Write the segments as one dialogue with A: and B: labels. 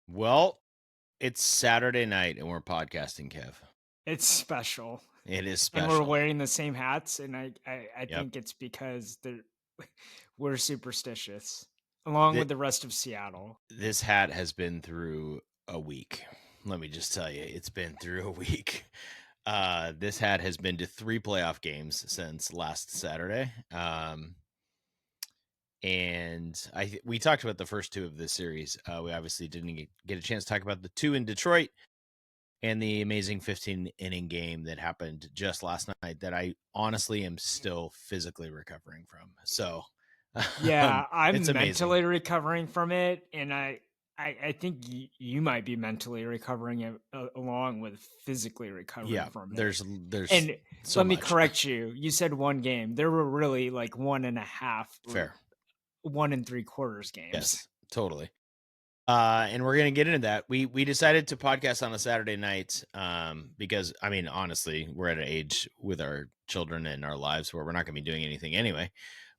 A: Well, it's Saturday night and we're podcasting, Kev.
B: It's special,
A: It is
B: and we're
A: special.
B: wearing the same hats, and I
A: Yep.
B: think it's because we're superstitious, along with
A: Th-
B: the rest of Seattle.
A: this hat has been through a week. Let me just tell you, it's been through a week. This hat has been to 3 playoff games since last Saturday. And we talked about the first 2 of this series. We obviously didn't get a chance to talk about the 2 in Detroit and the amazing 15-inning game that happened just last night that I honestly am still physically recovering from. So,
B: Yeah,
A: it's
B: I'm
A: amazing.
B: mentally recovering from it, and I think you might be mentally recovering along with physically recovering
A: Yeah,
B: from it.
A: there's
B: And
A: so
B: let me
A: much.
B: correct you. You said one game. There were really like one and a half or
A: Fair.
B: 1 3/4 games.
A: Yes, totally. And we're gonna get into that. We decided to podcast on a Saturday night, because I mean, honestly, we're at an age with our children and our lives where we're not gonna be doing anything anyway.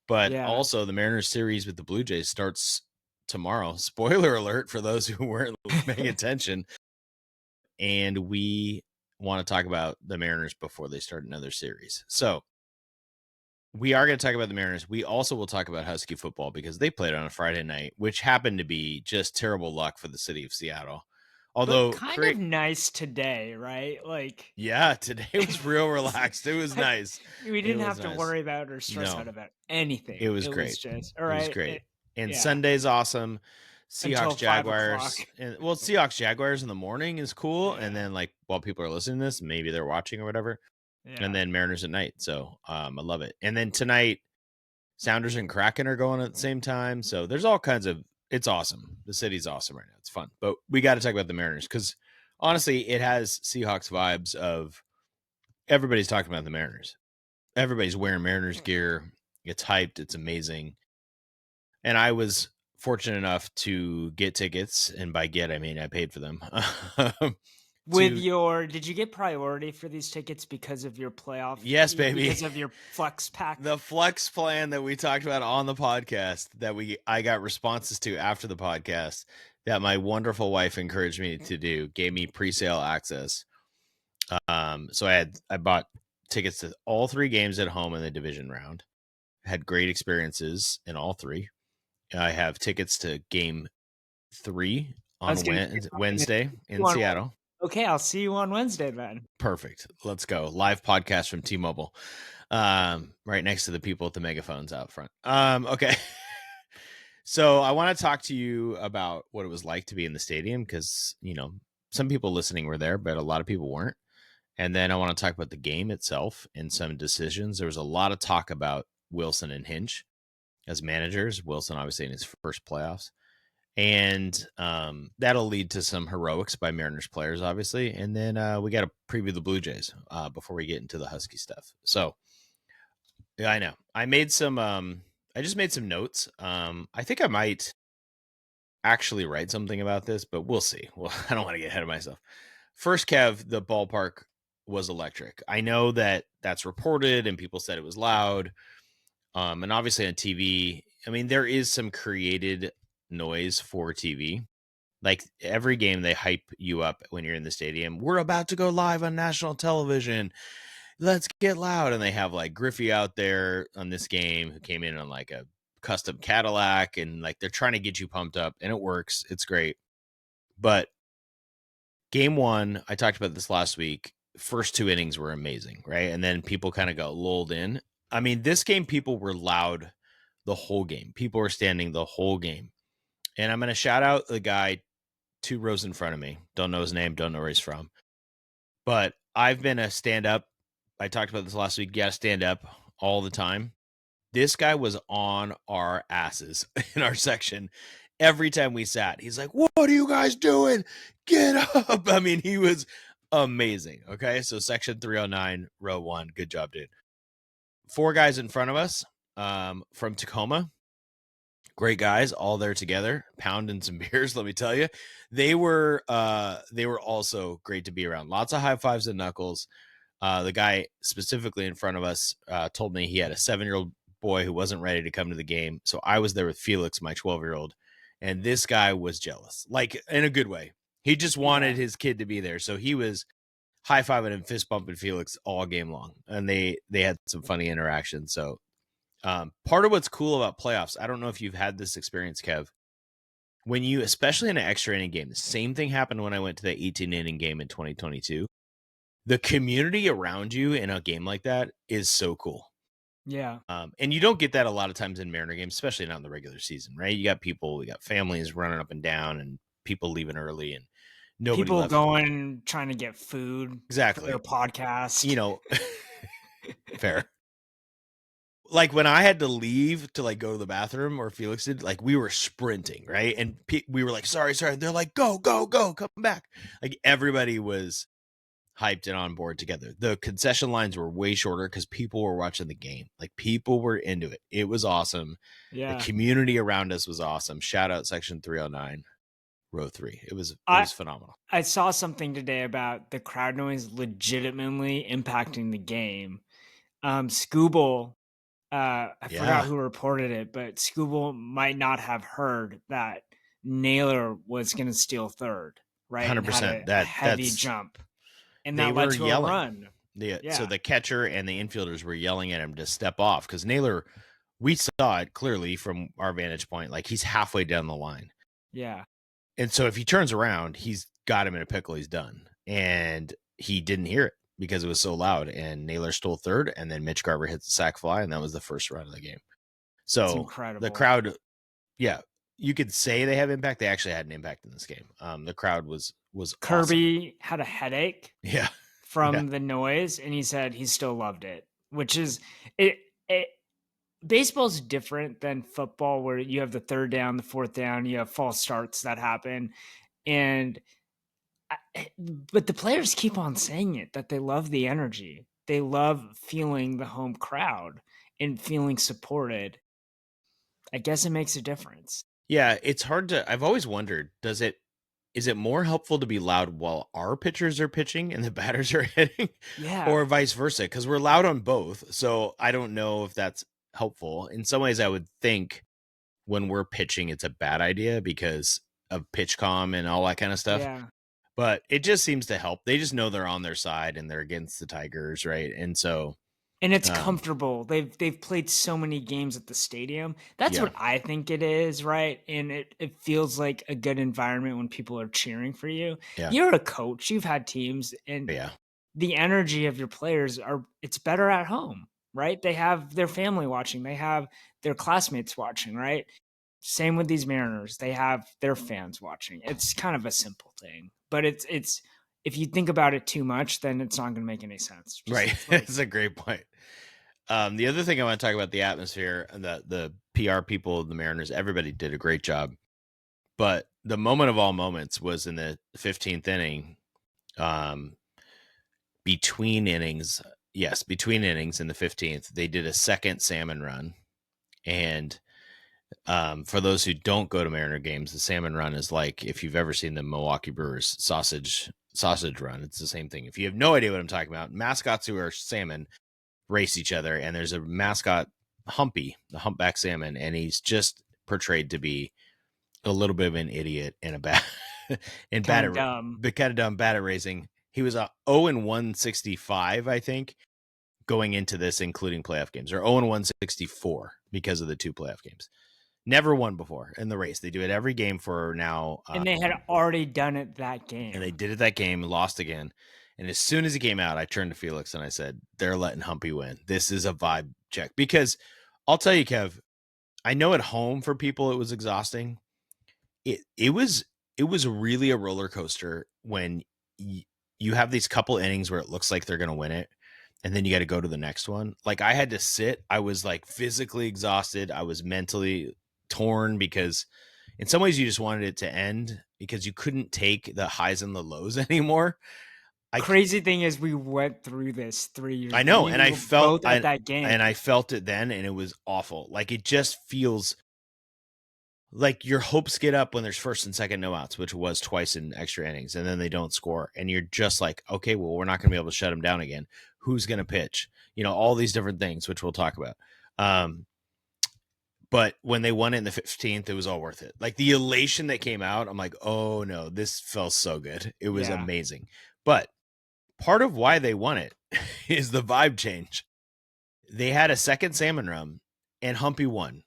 A: But
B: Yeah.
A: also, the Mariners series with the Blue Jays starts tomorrow. Spoiler alert for those who weren't paying attention. And we want to talk about the Mariners before they start another series. So we are going to talk about the Mariners. We also will talk about Husky football because they played on a Friday night, which happened to be just terrible luck for the city of Seattle.
B: But
A: Although,
B: kind of nice today, right? Like
A: yeah, today was real relaxed. It was
B: I
A: nice.
B: we
A: It
B: didn't
A: was
B: have to
A: nice.
B: worry about or stress
A: No,
B: out about
A: it
B: anything.
A: was
B: It was
A: great.
B: just all
A: It was
B: right.
A: great. And
B: Yeah,
A: Sunday's awesome.
B: until
A: Seahawks
B: 5 o'clock.
A: Jaguars. And well, Seahawks Jaguars in the morning is cool. And
B: Yeah,
A: then like while people are listening to this, maybe they're watching or whatever. And
B: yeah.
A: then Mariners at night. So I love it. And then tonight, Sounders and Kraken are going at the same time. So there's all kinds of it's awesome. The city's awesome right now. It's fun. But we got to talk about the Mariners because honestly, it has Seahawks vibes of everybody's talking about the Mariners. Everybody's wearing Mariners gear. It's hyped. It's amazing. And I was fortunate enough to get tickets, and by get I mean I paid for them.
B: With
A: to
B: your, did you get priority for these tickets because of your playoff?
A: Yes, baby.
B: Because of your flex pack?
A: The flex plan that we talked about on the podcast that I got responses to after the podcast that my wonderful wife encouraged me to do gave me pre-sale access. So I bought tickets to all 3 games at home in the division round. Had great experiences in all 3. I have tickets to game 3
B: I was
A: on
B: gonna say, I'm gonna
A: Wednesday
B: see you
A: in
B: on
A: Seattle.
B: Okay, I'll see you on Wednesday then.
A: Perfect. Let's go. Live podcast from T-Mobile. Right next to the people with the megaphones out front. Okay. So I want to talk to you about what it was like to be in the stadium because, some people listening were there, but a lot of people weren't. And then I want to talk about the game itself and some decisions. There was a lot of talk about Wilson and Hinch as managers. Wilson, obviously, in his first playoffs. And that'll lead to some heroics by Mariners players, obviously. And then we got to preview the Blue Jays before we get into the Husky stuff. So, yeah, I know. I just made some notes. I think I might actually write something about this, but we'll see. Well, I don't want to get ahead of myself. First, Kev, the ballpark was electric. I know that that's reported and people said it was loud. And obviously on TV, I mean, there is some created noise for TV. Like every game, they hype you up when you're in the stadium. We're about to go live on national television. Let's get loud. And they have like Griffey out there on this game who came in on like a custom Cadillac and like they're trying to get you pumped up and it works. It's great. But game 1, I talked about this last week. First 2 innings were amazing, right? And then people kind of got lulled in. I mean, this game, people were loud the whole game. People were standing the whole game. And I'm going to shout out the guy 2 rows in front of me. Don't know his name, don't know where he's from. But I've been a stand up. I talked about this last week. You got to stand up all the time. This guy was on our asses in our section every time we sat. He's like, "What are you guys doing? Get up." I mean, he was amazing. Okay. So section 309, row 1. Good job, dude. 4 guys in front of us from Tacoma. Great guys, all there together, pounding some beers. Let me tell you, they were also great to be around. Lots of high fives and knuckles. The guy specifically in front of us told me he had a 7-year-old boy who wasn't ready to come to the game, so I was there with Felix, my 12-year-old, And this guy was jealous, like in a good way. He just wanted
B: Yeah.
A: his kid to be there. So he was high-fiving and fist bumping Felix all game long. And they had some funny interactions. So part of what's cool about playoffs, I don't know if you've had this experience, Kev, when you, especially in an extra inning game, the same thing happened when I went to the 18 inning game in 2022. The community around you in a game like that is so cool.
B: Yeah.
A: And you don't get that a lot of times in Mariner games, especially not in the regular season, right? You got families running up and down and people leaving early and nobody
B: People
A: left.
B: going, trying to get food for their
A: Exactly.
B: podcast.
A: Fair. Like when I had to leave to like go to the bathroom, or Felix did, like we were sprinting, right? And we were like, sorry. They're like, go, come back. Like everybody was hyped and on board together. The concession lines were way shorter because people were watching the game. Like people were into it. It was awesome. The
B: Yeah.
A: community around us was awesome. Shout out section 309, row 3. It was
B: I
A: phenomenal.
B: I saw something today about the crowd noise legitimately impacting the game. Scooble, I forgot
A: Yeah.
B: who reported it, but Scooble might not have heard that Naylor was going to steal third, right? And had
A: 100%.
B: a heavy
A: That's
B: jump. And
A: They
B: that led
A: were
B: to a
A: yelling.
B: run.
A: So
B: Yeah.
A: the catcher and the infielders were yelling at him to step off because Naylor, we saw it clearly from our vantage point, like he's halfway down the line.
B: Yeah.
A: And so if he turns around, he's got him in a pickle. He's done. And he didn't hear it because it was so loud. And Naylor stole third. And then Mitch Garver hits the sac fly. And that was the first run of the game.
B: It's
A: So the
B: incredible.
A: crowd, yeah, you could say they have impact. They actually had an impact in this game. The crowd was awesome.
B: Kirby had a headache
A: Yeah. Yeah.
B: from the noise, and he said he still loved it, which is it baseball's different than football where you have the third down, the fourth down, you have false starts that happen. And but the players keep on saying it that they love the energy. They love feeling the home crowd and feeling supported. I guess it makes a difference.
A: Yeah. It's hard to, I've always wondered, is it more helpful to be loud while our pitchers are pitching and the batters are hitting, or
B: Yeah.
A: vice versa? Because we're loud on both. So I don't know if that's helpful. In some ways, I would think when we're pitching, it's a bad idea because of pitch comm and all that kind of stuff.
B: Yeah.
A: But it just seems to help. They just know they're on their side and they're against the Tigers, right? And so,
B: And it's
A: um,
B: comfortable. They've played so many games at the stadium. That's
A: yeah,
B: what I think it is, right? And it feels like a good environment when people are cheering for you.
A: yeah,
B: You're a coach, you've had teams, and
A: yeah,
B: the energy of your players are it's better at home, right? They have their family watching, they have their classmates watching, right? Same with these Mariners. They have their fans watching. It's kind of a simple thing, but it's if you think about it too much, then it's not going to make any sense.
A: right.
B: Just like
A: That's a great point. The other thing I want to talk about, the atmosphere, the PR people, the Mariners, everybody did a great job. But the moment of all moments was in the 15th inning, um, between innings. Yes, between innings in the 15th, they did a second salmon run. And for those who don't go to Mariner games, the salmon run is like if you've ever seen the Milwaukee Brewers sausage run. It's the same thing. If you have no idea what I'm talking about, mascots who are salmon race each other, and there's a mascot, Humpy, the humpback salmon, and he's just portrayed to be a little bit of an idiot and a bad and
B: kind
A: bad
B: of
A: at
B: dumb.
A: kind of dumb, bad at raising. He was a 0 and 165, I think, going into this, including playoff games, or 0 and 164 because of the 2 playoff games. Never won before in the race. They do it every game for now,
B: And they had already done it that
A: and they
B: game.
A: did it that game, lost again. And as soon as he came out, I turned to Felix and I said, "They're letting Humpy win. This is a vibe check." Because I'll tell you, Kev, I know at home for people it was exhausting. It was really a roller coaster when you have these couple innings where it looks like they're going to win it, and then you got to go to the next one. Like I had to sit. I was like physically exhausted. I was mentally torn because in some ways you just wanted it to end because you couldn't take the highs and the lows anymore. I
B: Crazy thing is we went through this 3 years
A: I
B: ago.
A: know,
B: We
A: and I
B: were
A: felt
B: both at that
A: I
B: game.
A: felt it then, and it was awful. Like it just feels like your hopes get up when there's first and second no outs, which was twice in extra innings, and then they don't score, and you're just like, okay, well, we're not going to be able to shut them down again. Who's going to pitch? All these different things, which we'll talk about. Um, But when they won it in the 15th, it was all worth it. Like the elation that came out, I'm like, oh no, this felt so good. It was
B: Yeah.
A: amazing. But part of why they won it is the vibe change. They had a second salmon run and Humpy won.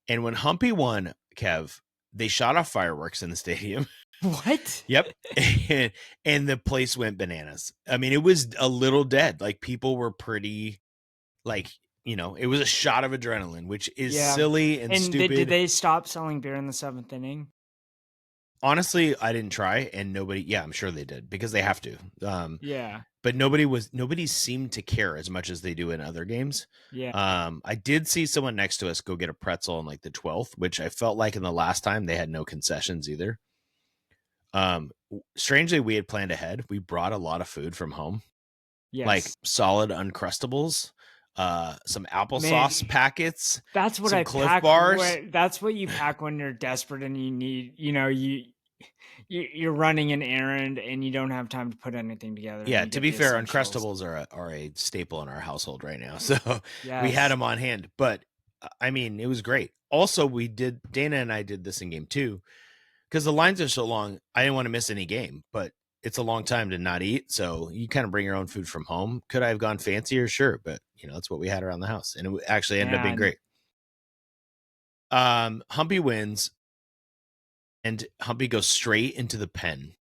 A: And when Humpy won, Kev, they shot off fireworks in the stadium.
B: What?
A: Yep. And the place went bananas. I mean, it was a little dead. Like people were pretty like, it was a shot of adrenaline, which is
B: Yeah.
A: silly and
B: And did
A: stupid.
B: they stop selling beer in the 7th inning?
A: Honestly, I didn't try and nobody, yeah, I'm sure they did because they have to.
B: Yeah.
A: But nobody seemed to care as much as they do in other games.
B: Yeah.
A: I did see someone next to us go get a pretzel on like the 12th, which I felt like in the last time they had no concessions either. Strangely, we had planned ahead. We brought a lot of food from home, like
B: Yes.
A: solid Uncrustables, some
B: Man,
A: applesauce packets,
B: that's what
A: some
B: I
A: Cliff
B: pack
A: bars.
B: when that's what you pack when you're desperate and you need, you're running an errand and you don't have time to put anything together and
A: Yeah,
B: you
A: to
B: get
A: be
B: the
A: fair,
B: essentials.
A: Uncrustables are a staple in our household right now. So we had
B: Yes.
A: them on hand, but I mean, it was great. Also, Dana and I did this in game 2 because the lines are so long. I didn't want to miss any game, but it's a long time to not eat. So you kind of bring your own food from home. Could I have gone fancier? Sure. But that's what we had around the house. And it actually ended up being
B: Man,
A: great. Humpy wins and Humpy goes straight into the pen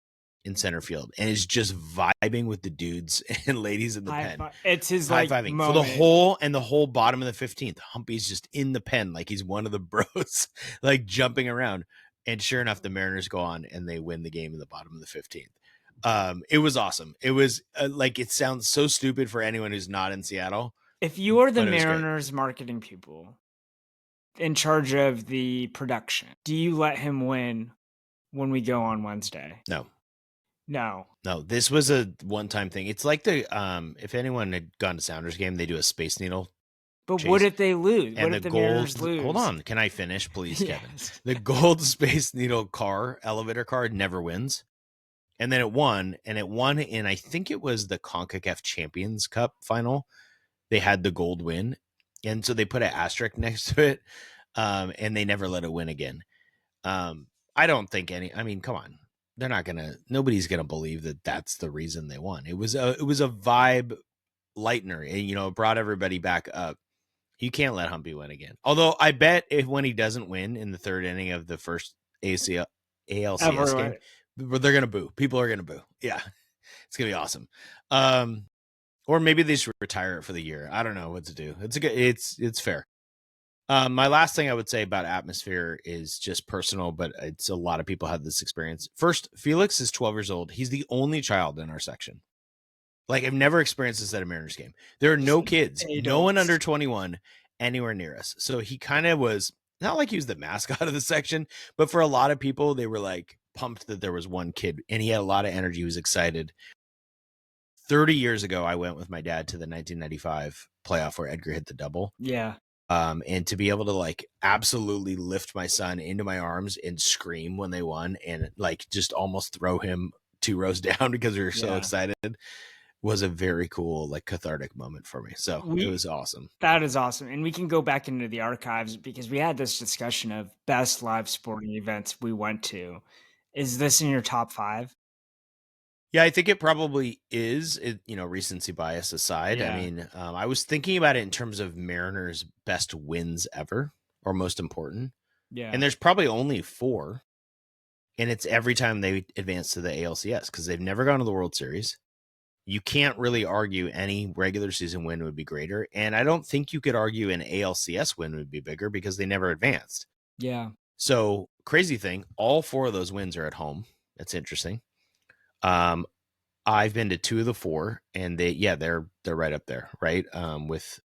A: in center field and is just vibing with the dudes and ladies in the
B: high
A: pen.
B: five. It's his
A: High
B: like
A: fiving for
B: moment.
A: the whole bottom of the 15th. Humpy's just in the pen like he's one of the bros, like jumping around. And sure enough, the Mariners go on and they win the game in the bottom of the 15th. It was awesome. It was like it sounds so stupid for anyone who's not in Seattle,
B: If you're the
A: but it was great.
B: Mariners marketing people in charge of the production, do you let him win when we go on Wednesday?
A: No,
B: No.
A: no, this was a one-time thing. It's like if anyone had gone to Sounders game, they do a Space Needle
B: But what
A: chase.
B: if they lose? What
A: And
B: if
A: the
B: the Mariners
A: gold, hold
B: lose?
A: on, can I finish, please, Kevin?
B: Yes.
A: The gold Space Needle elevator car never wins. And then it won in, I think it was the CONCACAF Champions Cup final. They had the gold win. And so they put an asterisk next to it. And they never let it win again. I don't think come on. Nobody's going to believe that that's the reason they won. It was a vibe lightener. And, it brought everybody back up. You can't let Humpy win again. Although I bet when he doesn't win in the third inning of the first ALCS game,
B: Everyone.
A: they're gonna boo. People are gonna boo. Yeah, it's gonna be awesome. Or maybe they should retire it for the year. I don't know what to do. It's fair. My last thing I would say about atmosphere is just personal, but it's a lot of people have this experience. First, Felix is 12 years old. He's the only child in our section. Like I've never experienced this at a Mariners game. There are no kids, no one
B: Adults.
A: under 21 anywhere near us. So he kind of was not like he was the mascot of the section, but for a lot of people, they were like pumped that there was one kid and he had a lot of energy. He was excited. 30 years ago, I went with my dad to the 1995 playoff where Edgar hit the double.
B: Yeah.
A: And to be able to like absolutely lift my son into my arms and scream when they won and like just almost throw him 2 rows down because we were so
B: Yeah.
A: excited was a very cool, like cathartic moment for me. So it was awesome.
B: That is awesome. And we can go back into the archives because we had this discussion of best live sporting events we went to. Is this in your top 5?
A: Yeah, I think it probably is. Recency bias aside. I
B: Yeah.
A: mean, I was thinking about it in terms of Mariners' best wins ever or most important.
B: Yeah.
A: And there's probably only 4. And it's every time they advance to the ALCS because they've never gone to the World Series. You can't really argue any regular season win would be greater. And I don't think you could argue an ALCS win would be bigger because they never advanced.
B: Yeah.
A: So crazy thing, all 4 of those wins are at home. That's interesting. I've been to 2 of the 4 and they're right up there, right? With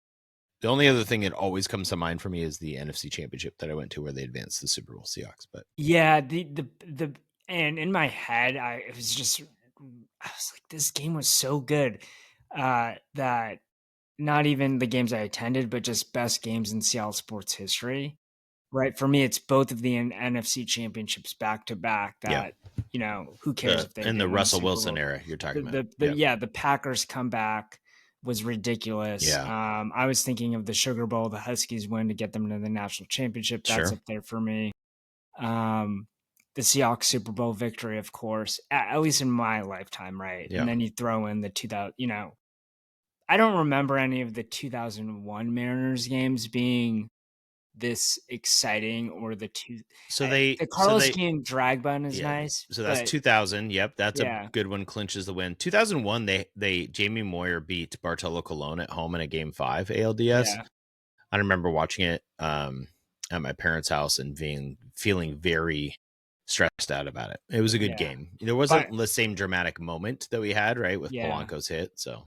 A: the only other thing that always comes to mind for me is the NFC Championship that I went to where they advanced the Super Bowl Seahawks. But
B: Yeah, the and in my head, it was just I was like, this game was so good that not even the games I attended, but just best games in Seattle sports history. Right. For me, it's both of the NFC championships back to back
A: yeah,
B: that, who cares if they
A: in the
B: didn't win a
A: Russell
B: Super
A: Wilson
B: Bowl.
A: era you're talking about.
B: The Packers come back was ridiculous.
A: Yeah.
B: I was thinking of the Sugar Bowl the Huskies win to get them to the national championship. That's
A: Sure.
B: up there for me. Um, the Seahawks Super Bowl victory, of course, at least in my lifetime, right? And
A: Yeah.
B: then you throw in the 2000, I don't remember any of the 2001 Mariners games being this exciting or
A: So they
B: the
A: so
B: Carlos
A: they
B: Game drag bun is
A: yeah.
B: nice,
A: So that's
B: but
A: 2000. Yep, that's a
B: yeah,
A: good one. Clinches the win. 2001. They Jamie Moyer beat Bartolo Colon at home in a game 5 ALDS.
B: yeah,
A: I remember watching it at my parents' house and feeling very stressed out about it. It was a good
B: yeah.
A: game. There wasn't
B: But
A: the same dramatic moment that we had, right, with
B: yeah.
A: Polanco's hit. So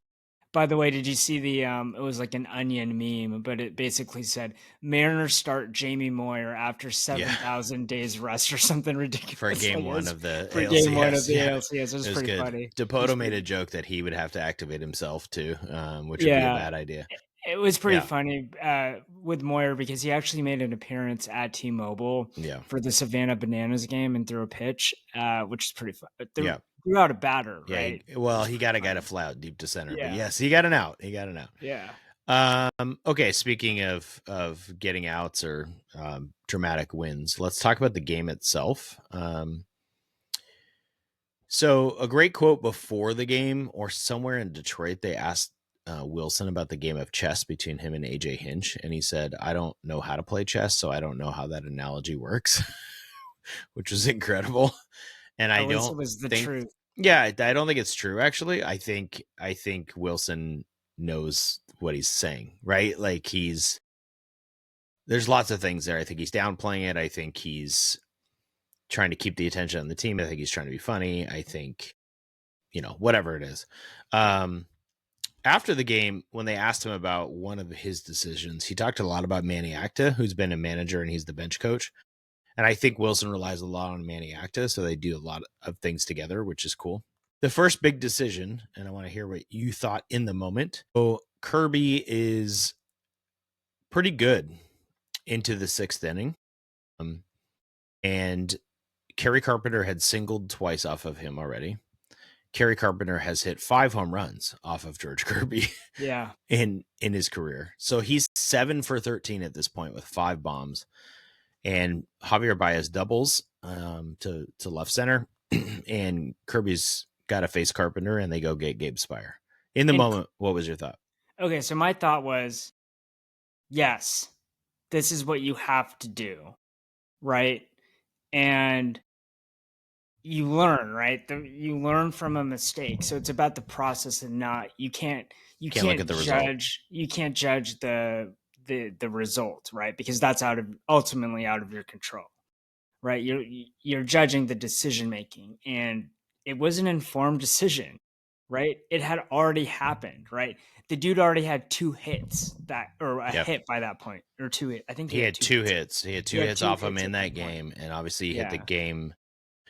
B: By the way, did you see it was like an onion meme, but it basically said, "Mariners start Jamie Moyer after
A: yeah,
B: 7,000 days rest," or something
A: for
B: ridiculous
A: game
B: like
A: one
B: this
A: of the
B: for game 1 of
A: ALCS,
B: the
A: yeah,
B: ALCS. It was
A: it was
B: pretty
A: good.
B: funny. It was
A: Depoto made
B: pretty
A: a joke that he would have to activate himself too, which would be a
B: Yeah.
A: bad idea.
B: It was pretty
A: Yeah,
B: funny, with Moyer because he actually made an appearance at T-Mobile
A: yeah,
B: for the Savannah Bananas game and threw a pitch, which is pretty fun.
A: yeah,
B: Threw out a batter,
A: yeah.
B: right? Which
A: Well,
B: is
A: he
B: pretty
A: got a guy to
B: funny.
A: fly out deep to center, but
B: Yeah.
A: yes, he got an out. He got an out.
B: Yeah.
A: Okay, speaking of getting outs or dramatic wins, let's talk about the game itself. So a great quote before the game, or somewhere in Detroit, they asked Wilson about the game of chess between him and AJ Hinch, and he said, "I don't know how to play chess, so I don't know how that analogy works," which was incredible. And I
B: At least it
A: don't
B: was the
A: think,
B: truth.
A: yeah, I don't think it's true. Actually, I think Wilson knows what he's saying, right? Like there's lots of things there. I think he's downplaying it. I think he's trying to keep the attention on the team. I think he's trying to be funny. I think, whatever it is. Um, After the game, when they asked him about one of his decisions, he talked a lot about Manny Acta, who's been a manager and he's the bench coach. And I think Wilson relies a lot on Manny Acta, so they do a lot of things together, which is cool. The first big decision, and I want to hear what you thought in the moment. So Kirby is pretty good into the 6th inning. And Kerry Carpenter had singled twice off of him already. Kerry Carpenter has hit 5 home runs off of George Kirby
B: Yeah.
A: in his career. So he's 7 for 13 at this point with 5 bombs. And Javier Baez doubles to left center, and Kirby's got to face Carpenter, and they go get Gabe Spire. In the
B: And
A: moment, what was your thought?
B: okay, so my thought was, yes, this is what you have to do, right? And you learn, right? You learn from a mistake. So it's about the process and not you
A: Can't look at
B: can't
A: the result.
B: judge the result, right? Because that's ultimately out of your control, right? You're judging the decision making, and it was an informed decision, right? It had already happened, right? The dude already had 2 hits or a
A: Yep.
B: hit by that point, or 2 hit. I think he
A: He
B: had
A: had
B: 2
A: two
B: hits.
A: hits. He had
B: He
A: two
B: had
A: hits
B: 2
A: off him
B: hits
A: in
B: at
A: that
B: that point.
A: game, and obviously he hit the
B: Yeah.
A: game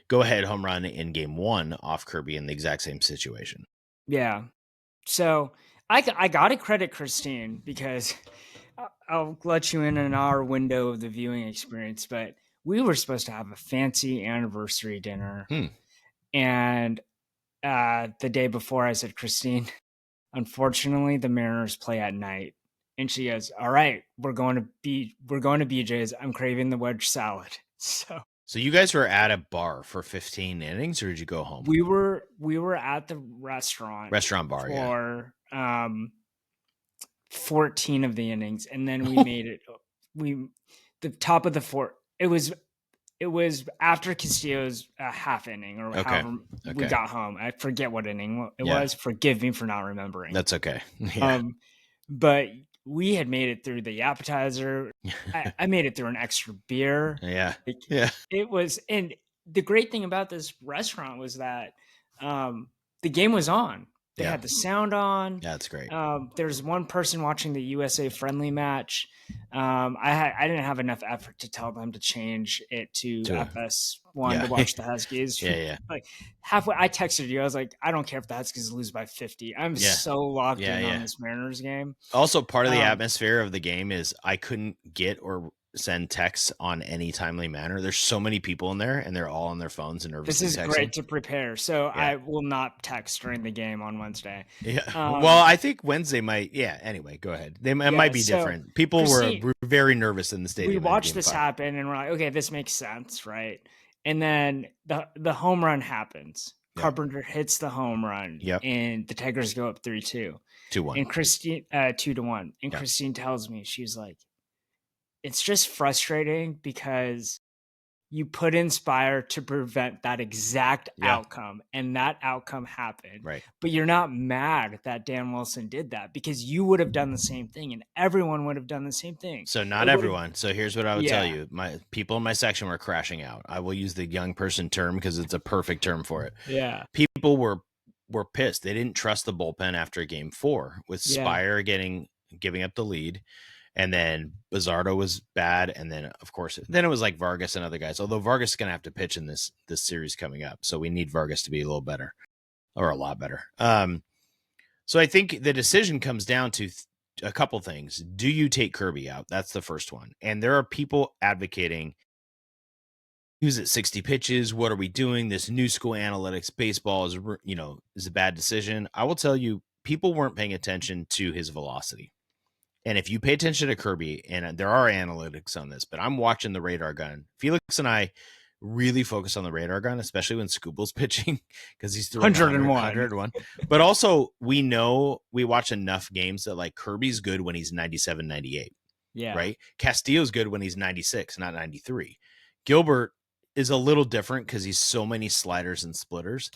A: go ahead home run in game 1 off Kirby in the exact same situation.
B: Yeah. So I gotta credit Christine because I'll let you in on our window of the viewing experience, but we were supposed to have a fancy anniversary dinner,
A: Hmm.
B: and the day before I said, Christine, unfortunately the Mariners play at night. And she goes, "All right, we're going to BJ's. I'm craving the wedge salad." So
A: So you guys were at a bar for 15 innings, or did you go home?
B: we were at the restaurant
A: Restaurant bar, yeah.
B: for 14 of the innings, and then we made it we the top of the fourth. It was after Castillo's half inning or
A: Okay.
B: however we
A: Okay.
B: got home. I forget what inning it
A: Yeah.
B: was. Forgive me for not remembering.
A: That's okay. Yeah.
B: Um, but we had made it through the appetizer. I made it through an extra beer.
A: Yeah.
B: Like,
A: Yeah.
B: it was, and the great thing about this restaurant was that um, the game was on. They
A: Yeah.
B: had the sound on.
A: Yeah, that's great.
B: There's one person watching the USA friendly match. I didn't have enough effort to tell them to change it to
A: To
B: FS1
A: yeah.
B: to watch the Huskies.
A: Yeah, yeah.
B: Like halfway, I texted you. I was like, I don't care if the Huskies lose by 50. I'm
A: Yeah.
B: so locked
A: Yeah,
B: in on
A: yeah.
B: this Mariners game.
A: Also, part of the
B: Um,
A: atmosphere of the game is I couldn't get or send texts on any timely manner. There's so many people in there, and they're all on their phones and
B: This
A: nervously
B: is
A: texting.
B: great to prepare. So
A: Yeah.
B: I will not text during the game on Wednesday.
A: Yeah. Well,
B: Um,
A: I think Wednesday might. Yeah. Anyway, go ahead. It might
B: yeah,
A: be
B: so
A: different. People
B: Christine,
A: were very nervous in the
B: we
A: stadium in
B: watched
A: Game
B: this
A: Five.
B: happen and we're like, okay, this makes sense, right? And then the home run happens.
A: Yep.
B: Carpenter hits the home run
A: Yep.
B: and the Tigers go up 3-2.
A: 2-1.
B: And Christine 2-1. And
A: Yep.
B: Christine tells me, she's like, it's just frustrating because you put Inspire to prevent that exact
A: Yeah.
B: outcome, and that outcome happened.
A: Right.
B: But you're not mad that Dan Wilson did that because you would have done the same thing, and everyone would have done the same thing.
A: So not
B: It would have,
A: everyone. So here's what I would tell
B: yeah,
A: you. My people in my section were crashing out. I will use the young person term because it's a perfect term for it.
B: yeah,
A: People were pissed. They didn't trust the bullpen after Game 4 with
B: yeah.
A: Spire giving up the lead. And then Bizzardo was bad. And then, of course, then it was like Vargas and other guys. Although Vargas is going to have to pitch in this series coming up, so we need Vargas to be a little better, or a lot better. So I think the decision comes down to a couple things. Do you take Kirby out? That's the first one. And there are people advocating, use it 60 pitches. What are we doing? This new school analytics baseball is a bad decision. I will tell you, people weren't paying attention to his velocity. And if you pay attention to Kirby, and there are analytics on this, but I'm watching the radar gun. Felix and I really focus on the radar gun, especially when Scooble's pitching, because he's throwing
B: 101.
A: But also, we watch enough games that like Kirby's good when he's 97, 98,
B: Yeah.
A: right? Castillo's good when he's 96, not 93. Gilbert is a little different because he's so many sliders and splitters.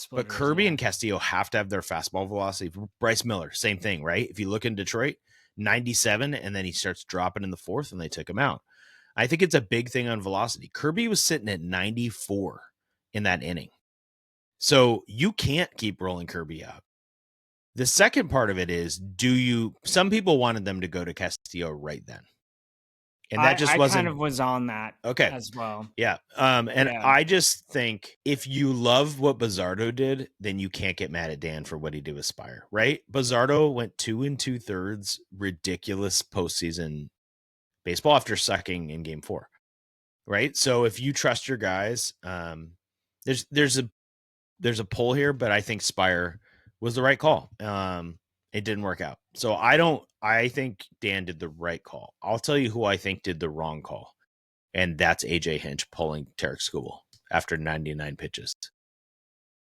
A: But Kirby and Castillo have to have their fastball velocity. Bryce Miller, same thing, right? If you look in Detroit, 97, and then he starts dropping in the fourth, and they took him out. I think it's a big thing on velocity. Kirby was sitting at 94 in that inning. So you can't keep rolling Kirby out. The second part of it is, some people wanted them to go to Castillo right then. And that just
B: I
A: wasn't
B: kind of was on that
A: okay.
B: as well.
A: Yeah. And
B: Yeah.
A: I just think if you love what Bizzardo did, then you can't get mad at Dan for what he did with Spire, right? Bizzardo went 2 2/3 ridiculous postseason baseball after sucking in Game 4, right? So if you trust your guys, there's a pull here, but I think Spire was the right call. It didn't work out. So I think Dan did the right call. I'll tell you who I think did the wrong call. And that's AJ Hinch pulling Tarek Skubal after 99 pitches.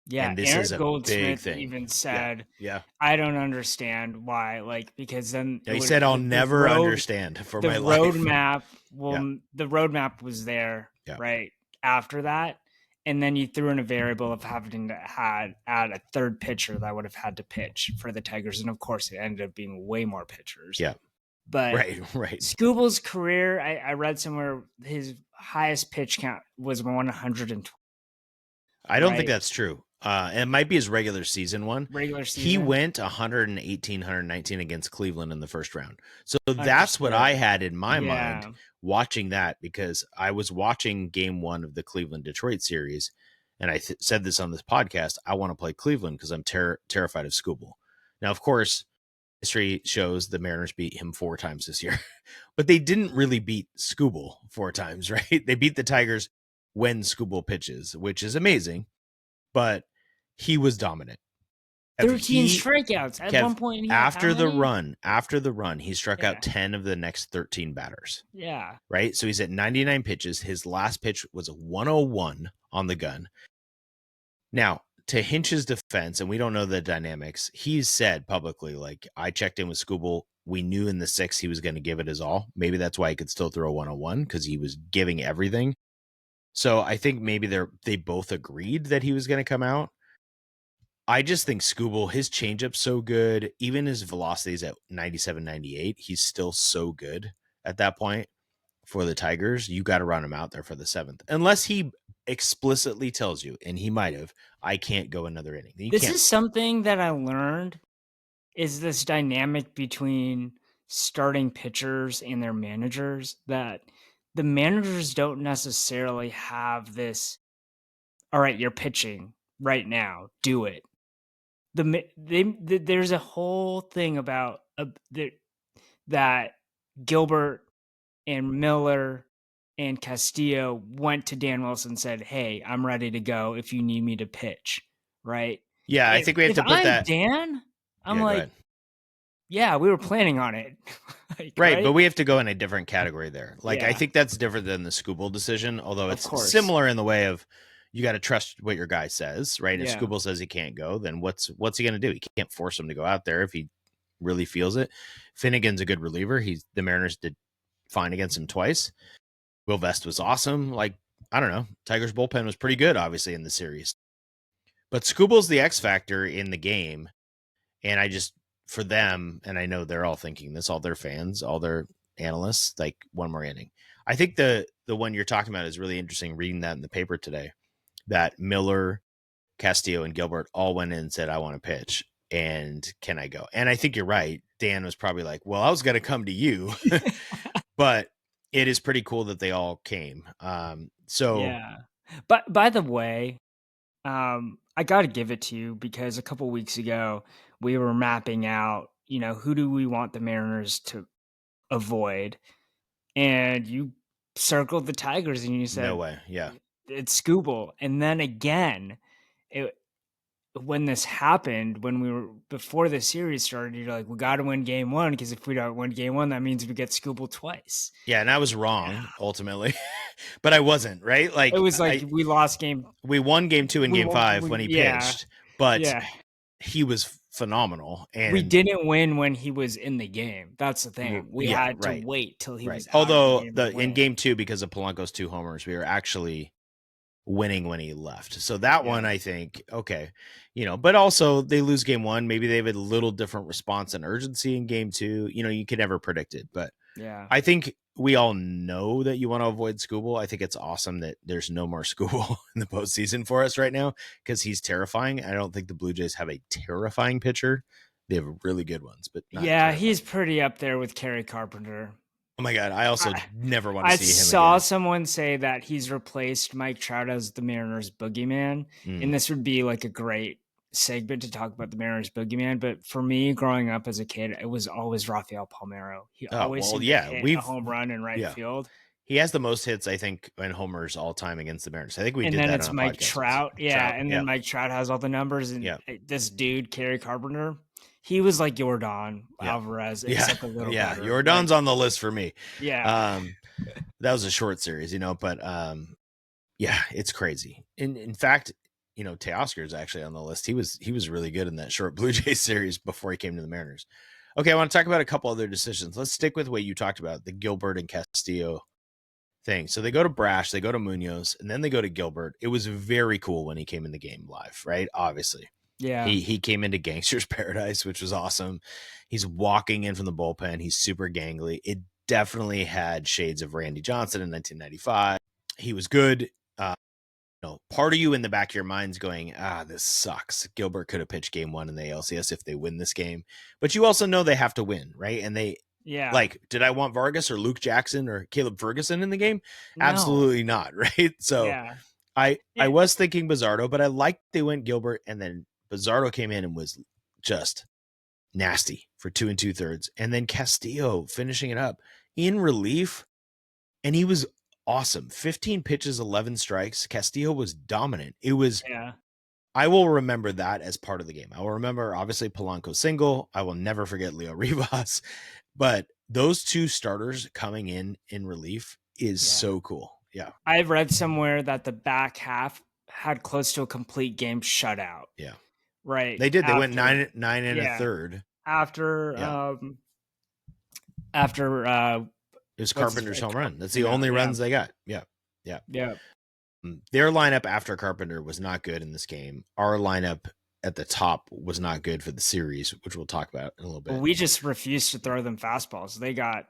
B: Yeah,
A: And this
B: Eric
A: is a big
B: Goldsmith
A: thing.
B: even said,
A: Yeah.
B: "I don't understand why." Like, because then
A: He said, "I'll never understand for my life."
B: The roadmap was there,
A: Yeah.
B: right after that, and then you threw in a variable of having to add a third pitcher that would have had to pitch for the Tigers, and of course, it ended up being way more pitchers.
A: Yeah.
B: But
A: Right.
B: Scubal's career, I read somewhere his highest pitch count was 120.
A: I don't think
B: Right.
A: that's true. It might be his regular season one.
B: Regular
A: He
B: season.
A: went 118, 119 against Cleveland in the first round. So that's what I had in my mind watching that, because I was watching Game 1 of the Cleveland-Detroit series, and I said this on this podcast, I want to play Cleveland because I'm terrified of Skubal. Now, of course, history shows the Mariners beat him 4 times this year, but they didn't really beat Skubal 4 times, right? They beat the Tigers when Skubal pitches, which is amazing, but he was dominant.
B: 13 strikeouts at one point.
A: After the run, he struck out 10 of the next 13 batters.
B: Yeah.
A: Right. So he's at 99 pitches. His last pitch was a 101 on the gun. Now, to Hinch's defense, and we don't know the dynamics, he's said publicly, like, I checked in with Skubal. We knew in the 6th he was going to give it his all. Maybe that's why he could still throw a 101, because he was giving everything. So I think maybe they both agreed that he was going to come out. I just think Skubal, his changeup's so good. Even his velocities at 97, 98, he's still so good at that point for the Tigers. You got to run him out there for the 7th. Unless he explicitly tells you, and he might have, I can't go another inning.
B: This is something that I learned, is this dynamic between starting pitchers and their managers, that the managers don't necessarily have this, all right, you're pitching right now, do it. There's a whole thing about that Gilbert and Miller and Castillo went to Dan Wilson and said, "Hey, I'm ready to go if you need me to pitch." Right?
A: Yeah, I think we have
B: If
A: to put
B: I'm
A: that.
B: Dan, I'm
A: Yeah, go
B: like,
A: ahead.
B: "Yeah, we were planning on it." Like,
A: Right, but
B: right?
A: we have to go in a different category there. Like, I
B: Yeah,
A: think that's different than the Scooble decision, although
B: of
A: it's
B: course.
A: similar in the way of you got to trust what your guy says, right? If
B: Yeah.
A: Scooble says he can't go, then what's he going to do? He can't force him to go out there if he really feels it. Finnegan's a good reliever. The Mariners did fine against him twice. Will Vest was awesome. Like, I don't know. Tigers bullpen was pretty good, obviously, in the series. But Scooble's the X factor in the game. And I just, for them, and I know they're all thinking this, all their fans, all their analysts, like one more inning. I think the one you're talking about is really interesting. Reading that in the paper today, that Miller, Castillo, and Gilbert all went in and said, "I want to pitch, and can I go?" And I think you're right. Dan was probably like, "Well, I was going to come to you," but it is pretty cool that they all came. So
B: Yeah. But by the way, I got to give it to you because a couple weeks ago we were mapping out, who do we want the Mariners to avoid, and you circled the Tigers and you
A: no
B: said
A: way. Yeah.
B: it's Scooble, and then again, it, when this happened, when we were before the series started, you're like, we got to win game one because if we don't win game one, that means we get Scooble twice.
A: Yeah, and I was wrong ultimately, but I wasn't, right?
B: It
A: Like
B: was like
A: I
B: we lost game.
A: we won game 2 and
B: We
A: game
B: won.
A: 5 when he
B: Yeah,
A: pitched, but
B: yeah.
A: he was phenomenal.
B: We
A: And
B: didn't win when he was in the game. That's the thing. We
A: yeah,
B: had to
A: right,
B: wait till he
A: right.
B: was out of the
A: Although
B: game to
A: the in
B: win.
A: game 2, because of Polanco's 2 homers, we were actually winning when he left. So that
B: Yeah,
A: one, I think, okay, but also they lose game 1. Maybe they have a little different response and urgency in game 2. You can never predict it, but
B: yeah,
A: I think we all know that you want to avoid Scooble. I think it's awesome that there's no more Scooble in the postseason for us right now because he's terrifying. I don't think the Blue Jays have a terrifying pitcher. They have really good ones, but not
B: yeah.
A: terrifying.
B: He's pretty up there with Kerry Carpenter.
A: Oh my God. I also
B: I,
A: never want to
B: I
A: see him
B: saw
A: again.
B: someone say that he's replaced Mike Trout as the Mariners boogeyman,
A: Mm.
B: and this would be like a great segment to talk about the Mariners boogeyman. But for me, growing up as a kid, it was always Rafael Palmeiro. He
A: Oh,
B: always
A: well,
B: seemed to
A: yeah.
B: hit a home run in right
A: Yeah.
B: field.
A: He has the most hits, I think, in homers all time against the Mariners. I think we
B: And
A: did
B: then
A: that
B: it's
A: on a
B: Mike
A: podcast once.
B: Trout, yeah,
A: Trout.
B: and then
A: Yeah.
B: Mike Trout has all the numbers, and
A: Yeah.
B: this dude, Kerry Carpenter, he was like Jordan
A: Yeah.
B: Alvarez,
A: Yeah.
B: except a little
A: Yeah.
B: better. Like,
A: Jordan's on the list for me.
B: yeah,
A: Um, that was a short series, but yeah, it's crazy. In fact, Teoscar is actually on the list. He was really good in that short Blue Jays series before he came to the Mariners. Okay, I want to talk about a couple other decisions. Let's stick with what you talked about, the Gilbert and Castillo thing. So they go to Brash, they go to Munoz, and then they go to Gilbert. It was very cool when he came in the game live, right? Obviously.
B: yeah,
A: He came into Gangster's Paradise, which was awesome. He's walking in from the bullpen. He's super gangly. It definitely had shades of Randy Johnson in 1995. He was good. Uh, part of you in the back of your mind's going, this sucks. Gilbert could have pitched game 1 in the ALCS if they win this game. But you also know they have to win, right? And they,
B: yeah.
A: like, did I want Vargas or Luke Jackson or Caleb Ferguson in the game?
B: No,
A: Absolutely not, right? So
B: yeah,
A: I
B: yeah,
A: was thinking Bizzardo, but I liked they went Gilbert, and then Bizzardo came in and was just nasty for 2 2/3, and then Castillo finishing it up in relief, and he was awesome. 15 pitches, 11 strikes. Castillo was dominant. It was.
B: yeah,
A: I will remember that as part of the game. I will remember obviously Polanco single. I will never forget Leo Rivas, but those two starters coming in relief is
B: yeah.
A: so cool. Yeah,
B: I've read somewhere that the back half had close to a complete game shutout.
A: yeah.
B: Right
A: They did. They went
B: after,
A: nine and a
B: yeah,
A: third.
B: after,
A: Yeah.
B: after
A: It was
B: what's his
A: Carpenter's
B: face?
A: home run. That's the
B: Went out.
A: only
B: Yeah,
A: runs they got. Yeah. Yeah.
B: yeah.
A: Their lineup after Carpenter was not good in this game. Our lineup at the top was not good for the series, which we'll talk about in a little
B: Well,
A: bit.
B: we just refused to throw them fastballs. They got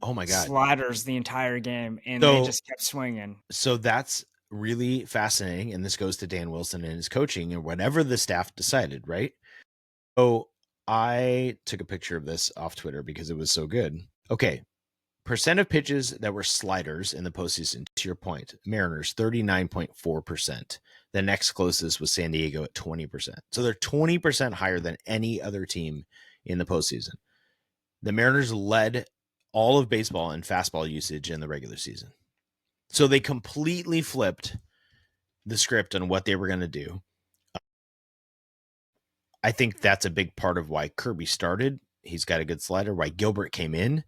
A: Oh my God.
B: sliders the entire game, and they
A: So
B: just kept swinging.
A: so that's really fascinating. And this goes to Dan Wilson and his coaching and whatever the staff decided, right? So I took a picture of this off Twitter because it was so good. Okay. Percent of pitches that were sliders in the postseason, to your point, Mariners 39.4%. The next closest was San Diego at 20%. So they're 20% higher than any other team in the postseason. The Mariners led all of baseball and fastball usage in the regular season. So they completely flipped the script on what they were going to do. I think that's a big part of why Kirby started. He's got a good slider. Why Gilbert came in.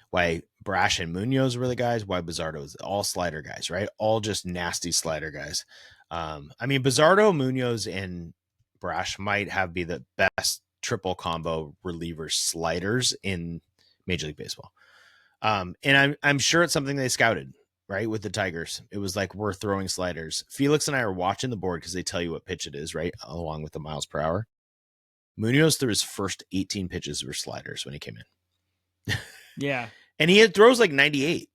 A: Why Brash and Munoz were the guys. Why Bizardo is all slider guys, right? All just nasty slider guys. I mean, Bizardo, Munoz, and Brash might be the best triple combo reliever sliders in Major League Baseball. And I'm sure it's something they scouted, right? With the Tigers. It was like, we're throwing sliders. Felix and I are watching the board because they tell you what pitch it is, right? Along with the miles per hour. Munoz threw his first 18 pitches were sliders when he came in.
B: Yeah.
A: And he had throws like 98.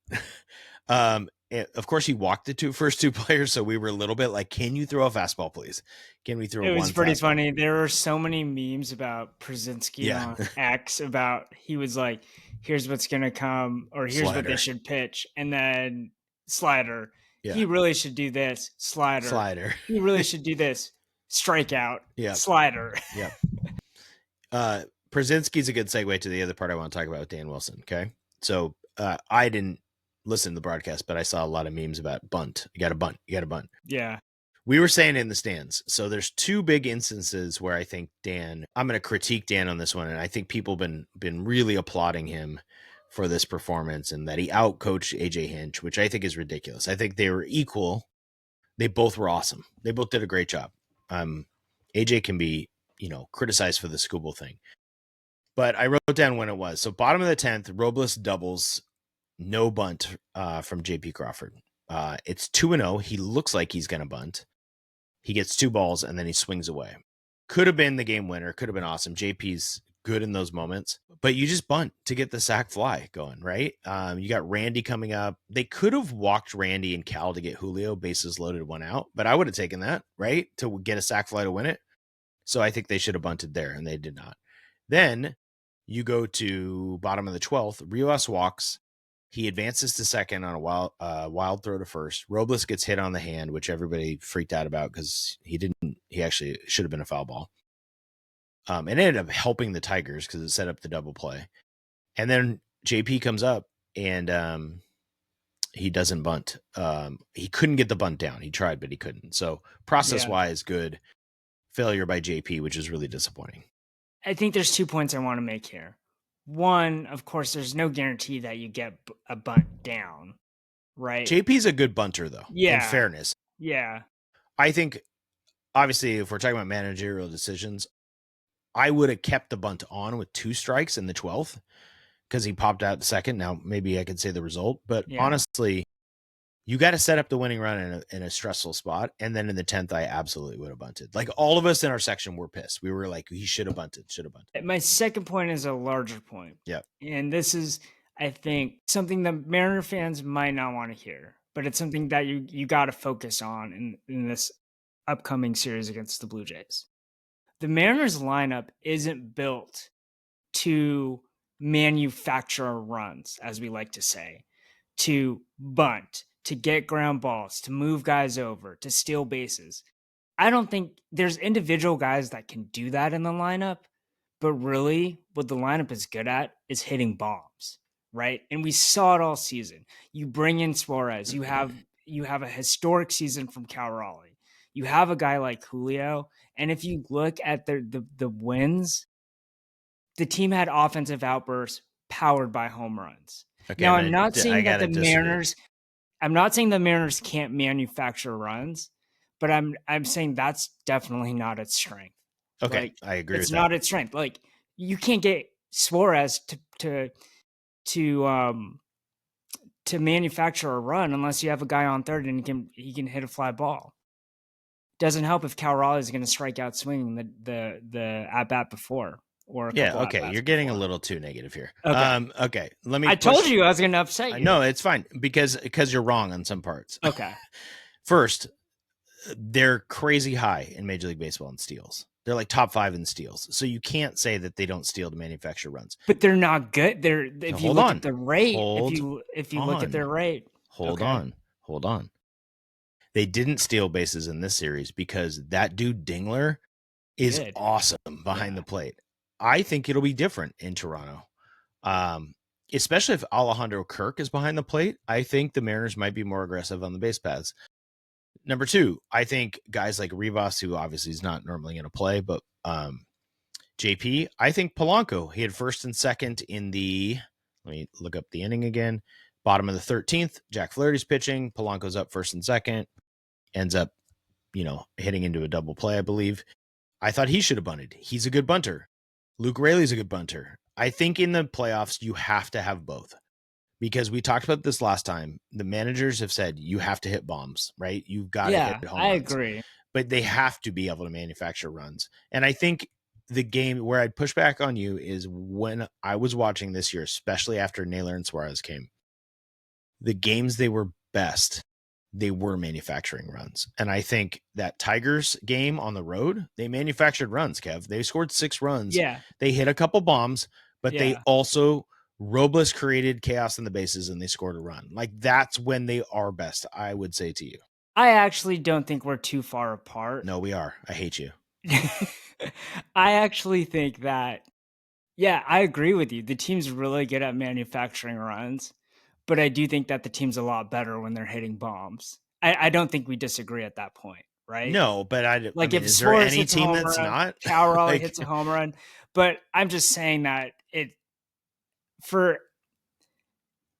A: Of course, he walked the first two players, so we were a little bit like, can you throw a fastball, please? Can we throw
B: It
A: one
B: was pretty
A: fastball?
B: funny. There were so many memes about Przinsky on X about he was like, here's what's going to come, or here's what they should pitch. And then slider.
A: Yeah.
B: He really should do this. Slider. He really should do this. Strikeout.
A: Yeah.
B: Slider.
A: Yeah. Przinsky's a good segue to the other part I want to talk about with Dan Wilson. Okay. So I didn't listen to the broadcast, but I saw a lot of memes about bunt. You got to bunt. You got to bunt.
B: Yeah.
A: We were saying in the stands. So there's two big instances where I think I'm going to critique Dan on this one. And I think people been really applauding him for this performance and that he outcoached AJ Hinch, which I think is ridiculous. I think they were equal. They both were awesome. They both did a great job. AJ can be, criticized for the Scooble thing. But I wrote down when it was. So bottom of the 10th, Robles doubles, no bunt from JP Crawford. It's 2-0. He looks like he's going to bunt. He gets 2 balls, and then he swings away. Could have been the game winner. Could have been awesome. JP's good in those moments. But you just bunt to get the sac fly going, right? You got Randy coming up. They could have walked Randy and Cal to get Julio, bases loaded, 1 out. But I would have taken that, right? To get a sac fly to win it. So I think they should have bunted there, and they did not. Then you go to bottom of the 12th. Rivas walks. He advances to second on a wild throw to first. Robles gets hit on the hand, which everybody freaked out about because he actually should have been a foul ball. And it ended up helping the Tigers because it set up the double play. And then JP comes up and he doesn't bunt. He couldn't get the bunt down. He tried, but he couldn't. So process-wise, good. Failure by JP, which is really disappointing.
B: I think there's 2 points I want to make here. One, of course, there's no guarantee that you get a bunt down, right?
A: JP's a good bunter, though.
B: Yeah.
A: In fairness.
B: Yeah.
A: I think, obviously, if we're talking about managerial decisions, I would have kept the bunt on with 2 strikes in the 12th because he popped out the second. Now, maybe I could say the result, but honestly, you got to set up the winning run in a stressful spot. And then in the 10th, I absolutely would have bunted. Like all of us in our section were pissed. We were like, he should have bunted.
B: My second point is a larger point.
A: Yeah.
B: And this is, I think, something that Mariner fans might not want to hear, but it's something that you got to focus on in this upcoming series against the Blue Jays. The Mariners lineup isn't built to manufacture runs, as we like to say, to bunt, to get ground balls, to move guys over, to steal bases. I don't think there's individual guys that can do that in the lineup, but really what the lineup is good at is hitting bombs, right? And we saw it all season. You bring in Suarez, you have a historic season from Cal Raleigh. You have a guy like Julio, and if you look at the wins, the team had offensive outbursts powered by home runs.
A: Okay,
B: now, I'm not saying that the Mariners can't manufacture runs, but I'm saying that's definitely not its strength.
A: Okay,
B: like,
A: I agree.
B: It's not its strength. Like you can't get Suarez to manufacture a run unless you have a guy on third and he can hit a fly ball. Doesn't help if Cal Raleigh is going to strike out swinging the at bat before.
A: Okay, you're getting a little too negative here.
B: Okay.
A: Let me.
B: I told you I was going to upset you.
A: No, it's fine because you're wrong on some parts.
B: Okay.
A: First, they're crazy high in Major League Baseball in steals. They're like top 5 in steals. So you can't say that they don't steal to manufacture runs.
B: But they're not good. If you look at the rate, if you look at their rate.
A: Hold on. They didn't steal bases in this series because that dude Dingler is awesome behind the plate. I think it'll be different in Toronto. especially if Alejandro Kirk is behind the plate, I think the Mariners might be more aggressive on the base paths. Number two, I think guys like Rivas, who obviously is not normally going to play, but JP, I think Polanco, he had first and second in the, let me look up the inning again, bottom of the 13th. Jack Flaherty's pitching. Polanco's up first and second, ends up, hitting into a double play, I believe. I thought he should have bunted. He's a good bunter. Luke Raley's a good bunter. I think in the playoffs, you have to have both, because we talked about this last time. The managers have said you have to hit bombs, right? You've got to hit home
B: I
A: runs.
B: agree.
A: But they have to be able to manufacture runs. And I think the game where I'd push back on you is when I was watching this year, especially after Naylor and Suarez came, the games they were best, they were manufacturing runs. And I think that Tigers game on the road, they manufactured runs, Kev. They scored 6 runs.
B: Yeah.
A: They hit a couple bombs, but they
B: Yeah.
A: also, Robles created chaos in the bases and they scored a run. Like, that's when they are best, I would say to you.
B: I actually don't think we're too far apart.
A: No, we are. I hate you.
B: I actually think that, yeah, I agree with you. The team's really good at manufacturing runs, but I do think that the team's a lot better when they're hitting bombs. I don't think we disagree at that point, right?
A: No, but I
B: Like
A: mean,
B: if
A: is there
B: Suarez
A: any
B: hits a
A: team
B: home
A: that's
B: run,
A: not?
B: Cowrell
A: Like,
B: hits a home run, but I'm just saying that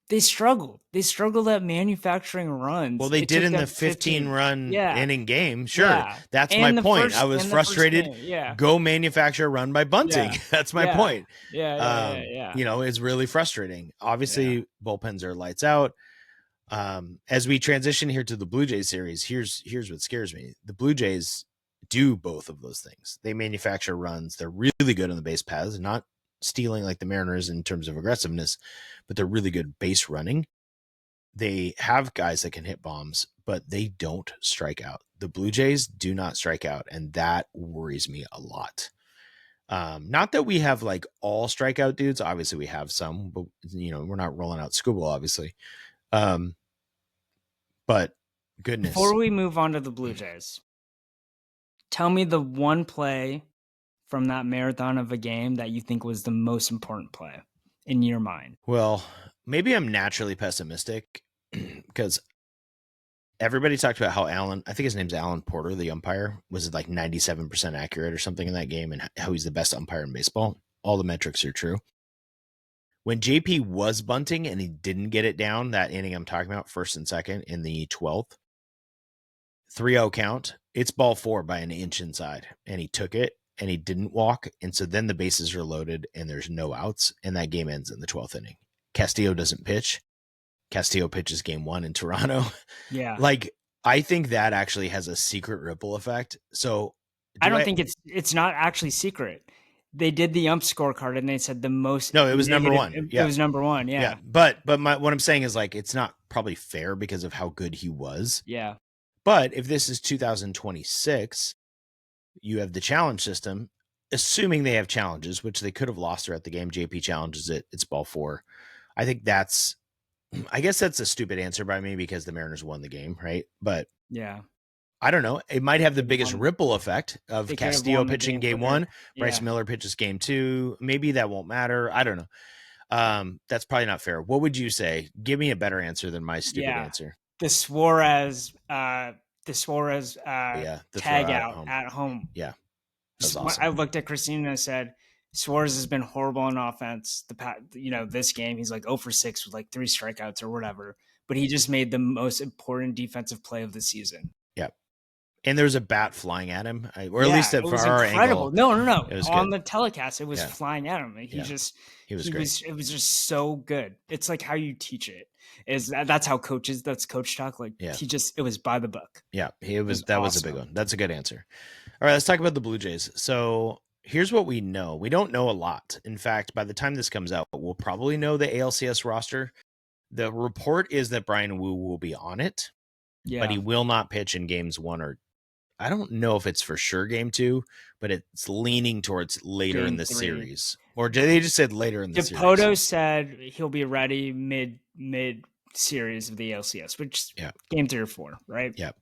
B: they struggled. They struggled at manufacturing runs.
A: well, they
B: It
A: did
B: took
A: in the
B: them
A: 15 run
B: Yeah.
A: inning game. Sure.
B: Yeah.
A: That's my
B: And
A: point. I was
B: and the first
A: frustrated.
B: game. Yeah.
A: Go manufacture a run by bunting.
B: Yeah.
A: That's my
B: Yeah.
A: point.
B: Yeah.
A: It's really frustrating. Obviously, bullpens are lights out. As we transition here to the Blue Jays series, here's what scares me. The Blue Jays do both of those things. They manufacture runs. They're really good on the base paths, not stealing like the Mariners in terms of aggressiveness, but they're really good base running. They have guys that can hit bombs, but they don't strike out. The Blue Jays do not strike out, and that worries me a lot. Not that we have like all strikeout dudes. Obviously, we have some, but we're not rolling out Scuba, obviously. But goodness.
B: Before we move on to the Blue Jays, tell me the one play from that marathon of a game that you think was the most important play in your mind.
A: Well, maybe I'm naturally pessimistic because everybody talked about how I think his name's Alan Porter, the umpire, was like 97% accurate or something in that game, and how he's the best umpire in baseball. All the metrics are true. When JP was bunting and he didn't get it down, that inning I'm talking about, first and second in the 12th, 3-0 count, it's ball 4 by an inch inside, and he took it and he didn't walk. And so then the bases are loaded and there's no outs, and that game ends in the 12th inning. Castillo doesn't pitch. Castillo pitches game 1 in Toronto.
B: Yeah.
A: Like, I think that actually has a secret ripple effect. So
B: I don't think it's not actually secret. They did the ump scorecard and they said the most.
A: No, it was number 1.
B: It was number 1. Yeah.
A: But what I'm saying is, like, it's not probably fair because of how good he was.
B: Yeah.
A: But if this is 2026, you have the challenge system, assuming they have challenges, which they could have lost throughout the game. JP challenges it. It's ball 4. I guess that's a stupid answer by me because the Mariners won the game, right? But
B: yeah,
A: I don't know. It might have the biggest ripple effect of Castillo pitching game 1, Bryce Miller pitches game 2. Maybe that won't matter. I don't know. That's probably not fair. What would you say? Give me a better answer than my stupid answer.
B: The Suarez
A: The
B: tag out at home.
A: Yeah. That was awesome.
B: I looked at Christina and said, Suarez has been horrible in offense. This game, he's like 0 for 6 with like 3 strikeouts or whatever, but he just made the most important defensive play of the season.
A: Yeah. And there was a bat flying at him, or at least for our angle.
B: No. On
A: good.
B: the telecast, it was flying at him. He was great. It was just so good. It's like how you teach it. That's how coaches, that's coach talk. Like it was by the book.
A: Yeah. That was awesome. A big one. That's a good answer. All right, let's talk about the Blue Jays. So here's what we know. We don't know a lot. In fact, by the time this comes out, we'll probably know the ALCS roster. The report is that Brian Wu will be on it, but he will not pitch in games 1 or I don't know if it's for sure game 2, but it's leaning towards later game in the 3. Series. Or they just said later in the series.
B: Dipoto said he'll be ready mid series of the ALCS, which game 3 or 4, right?
A: Yep.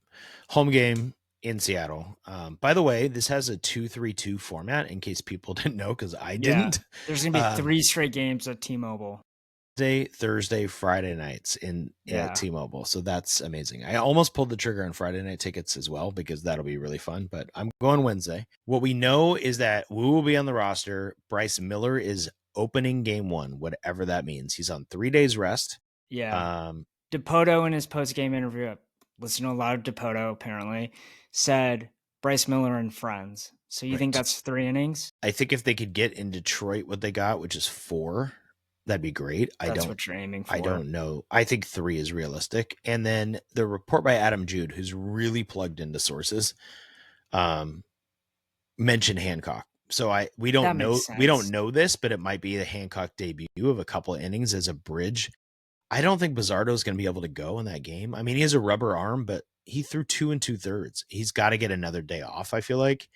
A: Home game in Seattle. By the way, this has a 2-3-2 format in case people didn't know, because I didn't.
B: There's going to be 3 straight games at T-Mobile.
A: Thursday, Friday nights in at
B: Yeah.
A: T-Mobile. So that's amazing. I almost pulled the trigger on Friday night tickets as well because that'll be really fun, but I'm going Wednesday. What we know is that Wu will be on the roster. Bryce Miller is opening game 1, whatever that means. He's on 3 days rest.
B: Yeah.
A: Um,
B: Dipoto in his post-game interview, I listened to a lot of Dipoto apparently, said Bryce Miller and friends. So you think
A: right.
B: that's 3 innings?
A: I think if they could get in Detroit what they got, which is 4, that'd be great.
B: That's what you're aiming
A: I
B: for.
A: don't know. I think 3 is realistic. And then the report by Adam Jude, who's really plugged into sources, mentioned Hancock. So we
B: That
A: don't
B: makes sense.
A: know this, but it might be the Hancock debut of a couple of innings as a bridge. I don't think Bizzardo is going to be able to go in that game. I mean, he has a rubber arm, but he threw 2 2/3. He's got to get another day off, I feel like.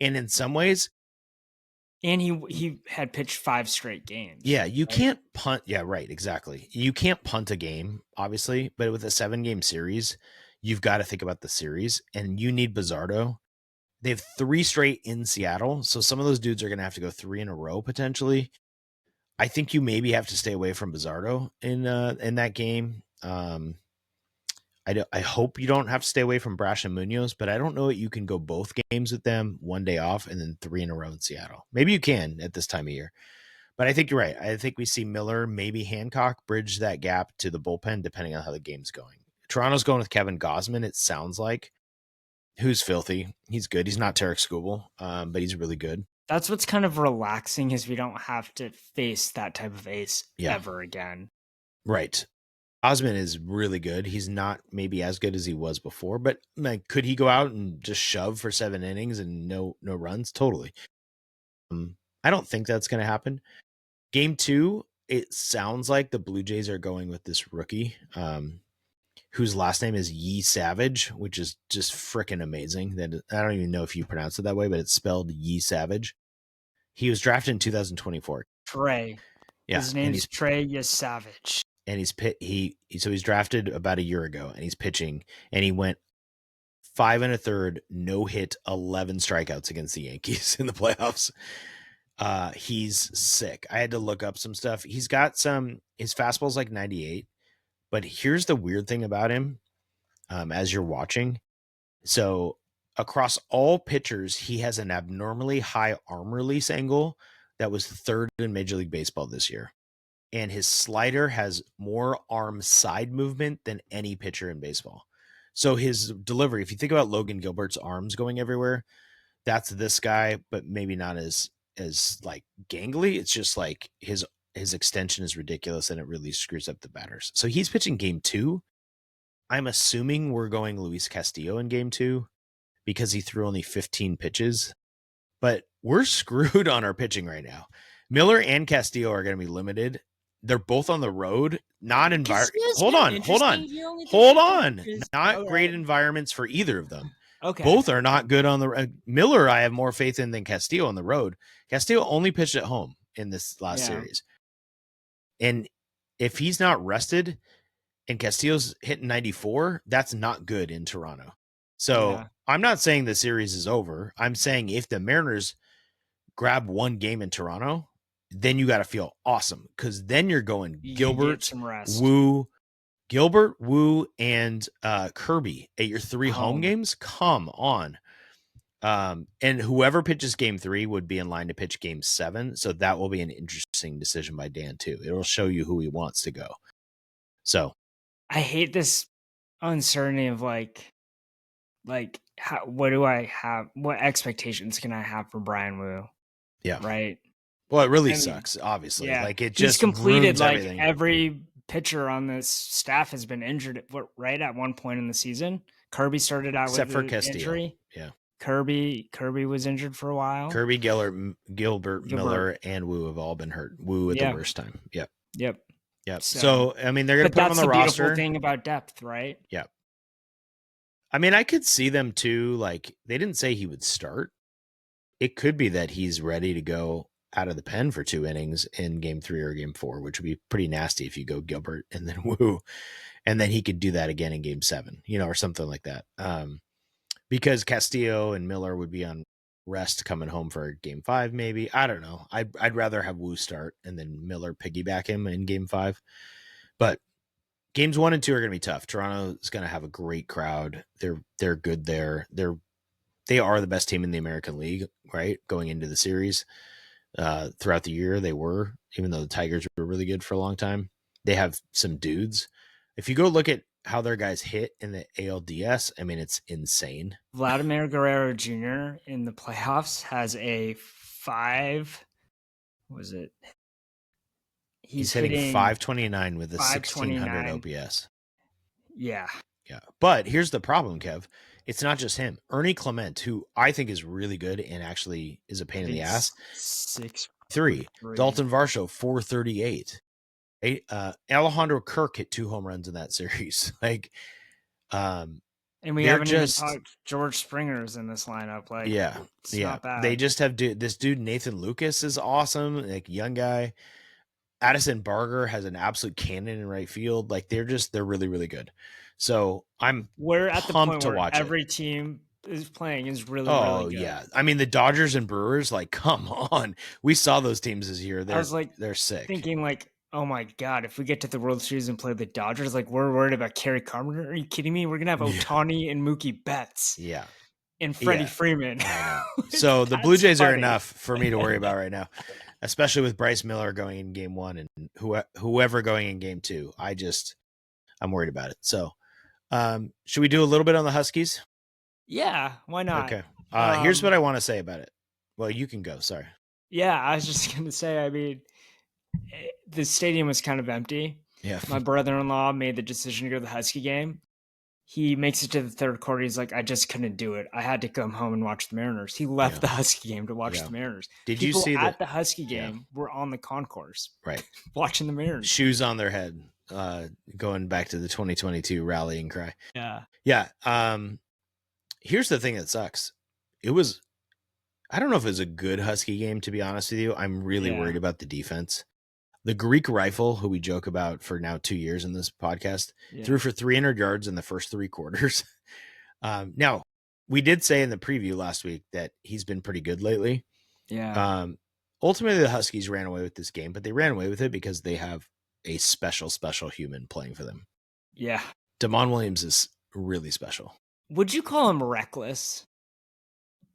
A: And in some ways,
B: And he had pitched 5 straight games,
A: yeah, you
B: right?
A: can't punt. Yeah, right. Exactly. You can't punt a game, obviously, but with a 7-game series, you've got to think about the series, and you need Bizzardo. They have 3 straight in Seattle, so some of those dudes are going to have to go 3 in a row potentially. I think you maybe have to stay away from Bizzardo in that game. I hope you don't have to stay away from Brash and Munoz, but I don't know that you can go both games with them, 1 day off, and then 3 in a row in Seattle. Maybe you can at this time of year. But I think you're right. I think we see Miller, maybe Hancock, bridge that gap to the bullpen, depending on how the game's going. Toronto's going with Kevin Gosman, it sounds like, who's filthy. He's good. He's not Tarek Skubal, but he's really good.
B: That's what's kind of relaxing is we don't have to face that type of ace
A: Yeah,
B: ever again.
A: right. Gosman is really good. He's not maybe as good as he was before, but like, could he go out and just shove for 7 innings and no runs? Totally. I don't think that's going to happen. Game 2, it sounds like the Blue Jays are going with this rookie, whose last name is Yee Savage, which is just freaking amazing. That I don't even know if you pronounce it that way, but it's spelled Yee Savage. He was drafted in 2024.
B: Trey.
A: Yeah,
B: His name's Trey Savage.
A: and he's drafted about a year ago, and he's pitching, and he went 5 1/3, no hit, 11 strikeouts against the Yankees in the playoffs. He's sick. I had to look up some stuff. He's got his fastball's like 98, but here's the weird thing about him. As you're watching, so across all pitchers, he has an abnormally high arm release angle that was 3rd in Major League Baseball this year. And his slider has more arm side movement than any pitcher in baseball. So his delivery, if you think about Logan Gilbert's arms going everywhere, that's this guy, but maybe not as like gangly. It's just like his extension is ridiculous and it really screws up the batters. So he's pitching game 2. I'm assuming we're going Luis Castillo in game 2 because he threw only 15 pitches, but we're screwed on our pitching right now. Miller and Castillo are going to be limited. They're both on the road, not
B: Hold
A: on. Not great environments for either of them.
B: Okay.
A: Both are not good on the Miller. I have more faith in than Castillo on the road. Castillo only pitched at home in this last series. And if he's not rested and Castillo's hitting 94, that's not good in Toronto. So I'm not saying the series is over. I'm saying if the Mariners grab 1 game in Toronto, then you got to feel awesome because then you're going Gilbert, Wu, and Kirby at your 3 home games. Come on. And whoever pitches game 3 would be in line to pitch game 7. So that will be an interesting decision by Dan too. It'll show you who he wants to go. So
B: I hate this uncertainty of what do I have? What expectations can I have for Brian Wu?
A: Yeah.
B: Right.
A: Well, it really sucks, obviously.
B: Yeah.
A: Like it
B: He's
A: just
B: completed
A: ruins everything.
B: every pitcher on this staff has been injured right at one point in the season. Kirby started out
A: except for
B: with
A: Castillo.
B: Injury.
A: Yeah.
B: Kirby was injured for a while.
A: Kirby, Gilbert, Miller, and Wu have all been hurt. Wu at the worst time. Yep. So I mean, they're going to put him on the roster. That's the beautiful
B: thing about depth, right?
A: Yeah. I mean, I could see them too. Like they didn't say he would start. It could be that he's ready to go out of the pen for 2 innings in game 3 or game 4, which would be pretty nasty if you go Gilbert and then Wu, and then he could do that again in game 7, or something like that. Because Castillo and Miller would be on rest coming home for game 5, maybe. I don't know. I'd rather have Wu start and then Miller piggyback him in game 5. But games 1 and 2 are going to be tough. Toronto is going to have a great crowd. They're good there. They are the best team in the American League, right? Going into the series. Throughout the year, they were, even though the Tigers were really good for a long time. They have some dudes. If you go look at how their guys hit in the ALDS, I mean, it's insane.
B: Vladimir Guerrero Jr. in the playoffs has a 5. What was it?
A: He's
B: He's
A: hitting
B: hitting
A: 529 with a 1600
B: 529.
A: OPS.
B: Yeah.
A: Yeah. But here's the problem, Kev. It's not just him. Ernie Clement, who I think is really good and actually is a pain in the
B: Hitting
A: ass,
B: 6.3.
A: Dalton Varsho, 438. Alejandro Kirk hit 2 home runs in that series. Like,
B: And we
A: they're
B: haven't even
A: just,
B: talked George Springer's in this lineup. Like,
A: yeah,
B: it's
A: yeah.
B: not bad.
A: They just have this dude, Nathan Lucas, is awesome. Like, young guy. Addison Barger has an absolute cannon in right field. Like, they're really, really good. So I'm
B: We're at the
A: pumped
B: point
A: to
B: where
A: watch it.
B: every team is playing is really, really
A: Oh
B: good.
A: yeah. I mean, the Dodgers and Brewers, like, come on. We saw those teams this year.
B: I was like
A: They're sick.
B: thinking like, oh my God, if we get to the World Series and play the Dodgers, like we're worried about Kerry Carpenter. Are you kidding me? We're gonna have
A: Yeah.
B: Otani and Mookie Betts
A: Yeah.
B: and Freddie
A: Yeah.
B: Freeman.
A: I know.
B: Like,
A: So the Blue
B: that's
A: Jays are
B: funny.
A: enough for me to worry about right now, especially with Bryce Miller going in game 1 and whoever going in game 2. I'm worried about it. So, should we do a little bit on the Huskies?
B: Yeah, why not?
A: Okay. Here's what I want to say about it. Well, you can go. Sorry.
B: Yeah, I was just gonna say, I mean, the stadium was kind of empty.
A: Yeah.
B: My brother-in-law made the decision to go to the Husky game. He makes it to the third quarter. He's like, I just couldn't do it. I had to come home and watch the Mariners. He left
A: Yeah.
B: the Husky game to watch
A: Yeah.
B: the Mariners.
A: Did you
B: People
A: see
B: at
A: that?
B: the Husky
A: Yeah.
B: game were on the concourse
A: Right.
B: watching the Mariners.
A: Shoes on their head, going back to the 2022 rallying cry.
B: Yeah.
A: Yeah. Here's the thing that sucks. I don't know if it was a good Husky game, to be honest with you. I'm really worried about the defense. The Greek Rifle, who we joke about for now 2 years in this podcast, threw for 300 yards in the first 3 quarters. Now, we did say in the preview last week that he's been pretty good lately.
B: Yeah.
A: Ultimately, the Huskies ran away with this game, but they ran away with it because they have a special human playing for them.
B: Yeah.
A: Damon Williams is really special.
B: Would you call him reckless?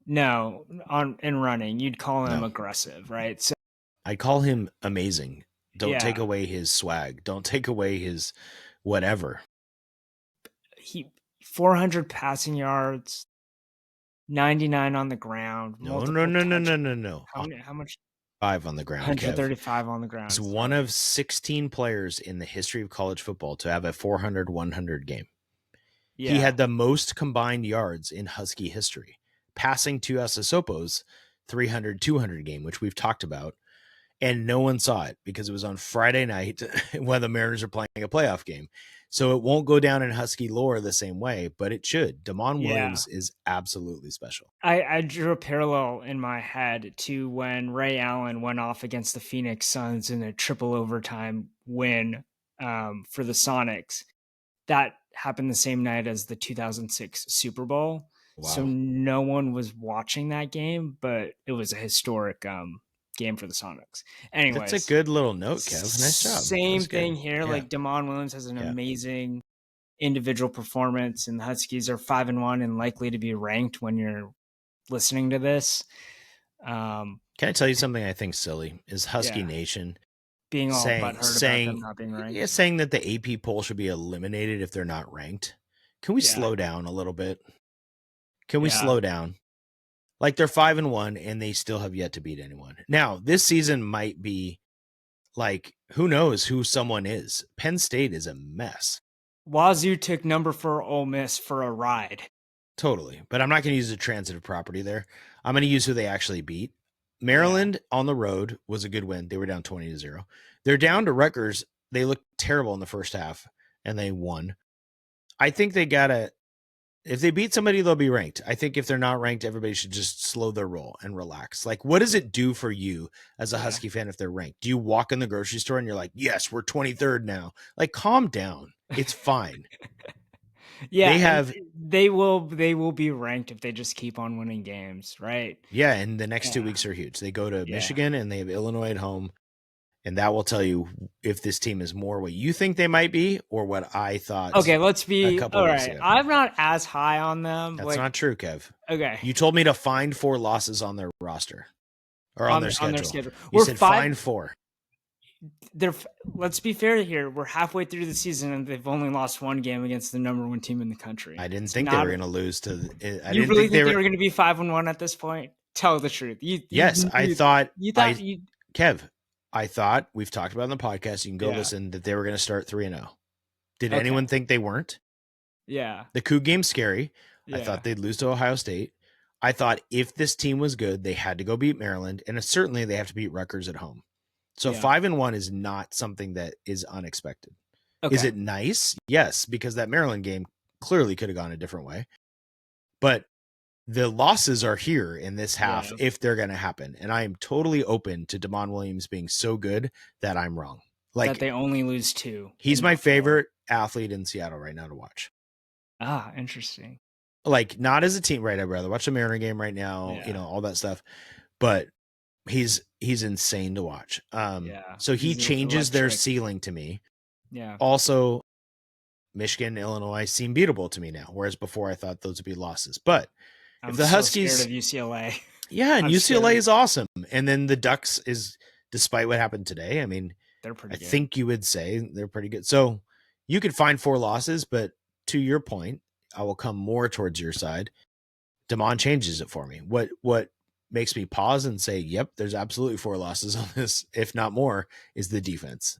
B: No, in running, you'd call him aggressive, right? So
A: I call him amazing. Don't take
B: Yeah.
A: away his swag. Don't take away his whatever.
B: He 400 passing yards, 99 on the ground.
A: No.
B: How much?
A: 5 on the ground.
B: 135 on the ground.
A: He's one of 16 players in the history of college football to have a 400-100 game.
B: Yeah.
A: He had the most combined yards in Husky history, passing to Sasopo's 300-200 game, which we've talked about. And no one saw it because it was on Friday night when the Mariners are playing a playoff game. So it won't go down in Husky lore the same way, but it should. Damon Williams is absolutely special.
B: I drew a parallel in my head to when Ray Allen went off against the Phoenix Suns in a triple overtime win for the Sonics. That happened the same night as the 2006 Super Bowl. Wow. So no one was watching that game, but it was a historic game for the Sonics. Anyways,
A: that's a good little note, Kev. Nice job.
B: Same thing here. Yeah. Like Damon Williams has an amazing individual performance, and the Huskies are 5-1 and likely to be ranked when you're listening to this.
A: Can I tell you something I think silly is Husky Nation
B: being all butthurt about them not being ranked.
A: Yeah, saying that the AP poll should be eliminated if they're not ranked. Can we slow down a little bit? Can we slow down? Like, they're 5-1 and they still have yet to beat anyone. Now, this season might be like, who knows who someone is. Penn State is a mess.
B: Wazoo took number 4 Ole Miss for a ride.
A: Totally. But I'm not going to use a transitive property there. I'm going to use who they actually beat. Maryland on the road was a good win. They were down 20-0. They're down to Rutgers. They looked terrible in the first half and they won. I think they got to, if they beat somebody, they'll be ranked. I think if they're not ranked, everybody should just slow their roll and relax. Like, what does it do for you as a Husky fan if they're ranked? Do you walk in the grocery store and you're like, yes, we're 23rd now? Like, calm down. It's fine.
B: Yeah,
A: They
B: and
A: have
B: they will be ranked if they just keep on winning games, right?
A: yeah, and the next 2
B: Yeah,
A: weeks are huge. They go to
B: yeah.
A: Michigan and they have Illinois at home, and that will tell you if this team is more what you think they might be or what I thought
B: Okay, let's
A: a
B: be
A: couple weeks
B: alright.
A: ago.
B: I'm not as high on them,
A: That's
B: like
A: not true, Kev.
B: okay,
A: You told me to find 4 losses on their roster or on their
B: on their
A: schedule.
B: schedule.
A: You
B: We're
A: said
B: 5
A: find 4.
B: they're let's be fair here. We're halfway through the season and they've only lost one game against the number 1 team in the country.
A: I didn't
B: It's
A: think they were
B: not
A: going to lose to I
B: You
A: didn't
B: really
A: think they
B: think they
A: were.
B: were gonna be 5-1 at this point? Tell the truth.
A: Yes, I
B: You
A: thought
B: you thought
A: I
B: you
A: Kev, I thought we've talked about in the podcast, you can go
B: Yeah,
A: listen, that they were going to start 3-0. Did
B: okay.
A: anyone think they weren't?
B: Yeah,
A: The Coug game's scary. I
B: yeah,
A: thought they'd lose to Ohio State. I thought if this team was good, they had to go beat Maryland, and certainly they have to beat Rutgers at home. So
B: yeah.
A: 5-1 is not something that is unexpected. Is
B: Okay,
A: it nice? Yes, because that Maryland game clearly could have gone a different way. But the losses are here in this half
B: yeah.
A: if they're going to happen. And I am totally open to Damon Williams being so good that I'm wrong.
B: That
A: Like,
B: they only lose 2
A: he's
B: and
A: my
B: not 4.
A: favorite athlete in Seattle right now to watch.
B: Ah, interesting.
A: Like, not as a team, right? I'd rather watch the Mariner game right now,
B: Yeah,
A: all that stuff. But he's insane to watch.
B: yeah.
A: So he
B: He's
A: changes their
B: electric.
A: ceiling to me.
B: Yeah.
A: Also, Michigan, Illinois seem beatable to me now, whereas before I thought those would be losses. But if
B: I'm
A: the
B: so scared
A: Huskies,
B: of UCLA.
A: yeah, and
B: I'm scared
A: UCLA
B: of
A: is awesome. And then the Ducks is, despite what happened today, I mean,
B: They're
A: I
B: pretty good.
A: think you would say they're pretty good. So you could find 4 losses, but to your point, I will come more towards your side. Damon changes it for me. What makes me pause and say, yep, there's absolutely 4 losses on this, if not more, is the defense.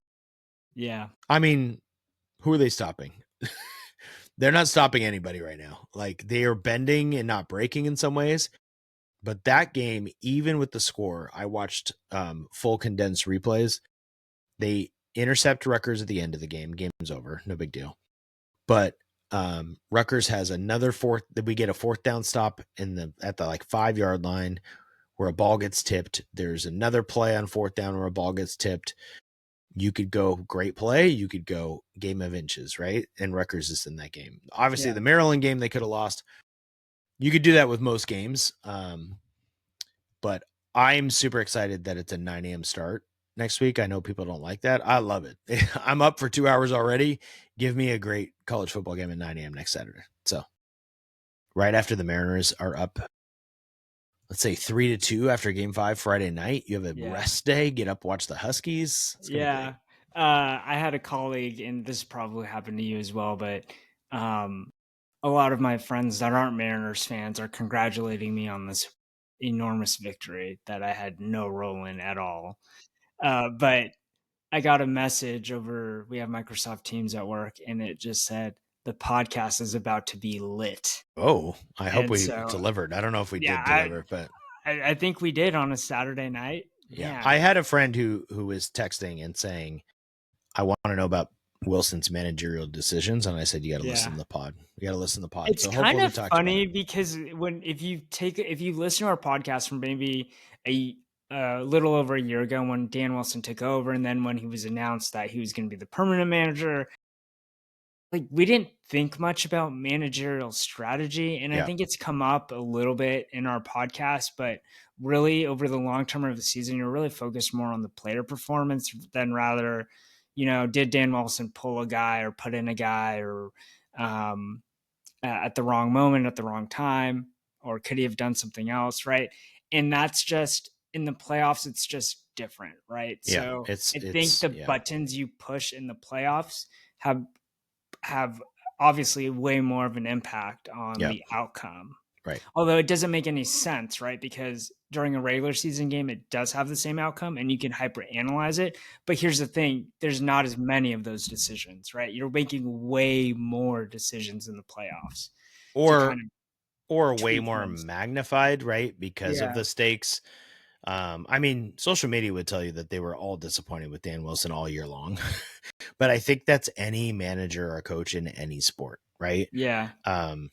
B: Yeah.
A: I mean, who are they stopping? They're not stopping anybody right now. Like, they are bending and not breaking in some ways. But that game, even with the score, I watched full condensed replays. They intercept Rutgers at the end of the game. Game's over. No big deal. But Rutgers has another fourth that we get a 4th down stop at the like 5-yard line where a ball gets tipped. There's another play on 4th down where a ball gets tipped. You could go great play. You could go game of inches, right? And Rutgers is in that game. Obviously,
B: Yeah.
A: the Maryland game they could have lost. You could do that with most games. But I'm super excited that it's a 9 a.m. start next week. I know people don't like that. I love it. I'm up for 2 hours already. Give me a great college football game at 9 a.m. next Saturday. So right after the Mariners are up, let's say 3-2 after game 5 Friday night, you have a
B: Yeah.
A: rest day, get up, watch the Huskies. It's going to be great.
B: Yeah. I had a colleague, and this probably happened to you as well, but um, a lot of my friends that aren't Mariners fans are congratulating me on this enormous victory that I had no role in at all. But I got a message over, we have Microsoft Teams at work, and it just said, the podcast is about to be lit.
A: Oh, I hope
B: And
A: we
B: so,
A: delivered. I don't know if we
B: yeah,
A: did deliver, but
B: I think we did on a Saturday night.
A: yeah. I
B: Man,
A: had a friend who was texting and saying, I want to know about Wilson's managerial decisions. And I said, you got to listen
B: yeah.
A: to the pod. You got to listen to the pod.
B: It's
A: So
B: kind
A: hopefully we
B: of
A: talked about
B: funny
A: it.
B: because if you listen to our podcast from maybe a little over a year ago when Dan Wilson took over, and then when he was announced that he was going to be the permanent manager, like we didn't think much about managerial strategy, and I
A: Yeah.
B: think it's come up a little bit in our podcast, but really over the long term of the season, you're really focused more on the player performance than rather, did Dan Wilson pull a guy or put in a guy or um, at the wrong moment at the wrong time, or could he have done something else, right? And that's just in the playoffs, it's just different, right?
A: Yeah.
B: So I think
A: It's,
B: the
A: yeah.
B: buttons you push in the playoffs have have obviously way more of an impact on
A: Yeah.
B: the outcome.
A: Right.
B: Although it doesn't make any sense, right? Because during a regular season game, it does have the same outcome and you can hyper analyze it. But here's the thing, there's not as many of those decisions, right? You're making way more decisions in the playoffs to
A: Or,
B: kind of
A: or way
B: tweak
A: more
B: things.
A: magnified, right? Because of
B: Yeah.
A: the stakes. I mean, social media would tell you that they were all disappointed with Dan Wilson all year long. But I think that's any manager or coach in any sport, right?
B: Yeah.
A: Um,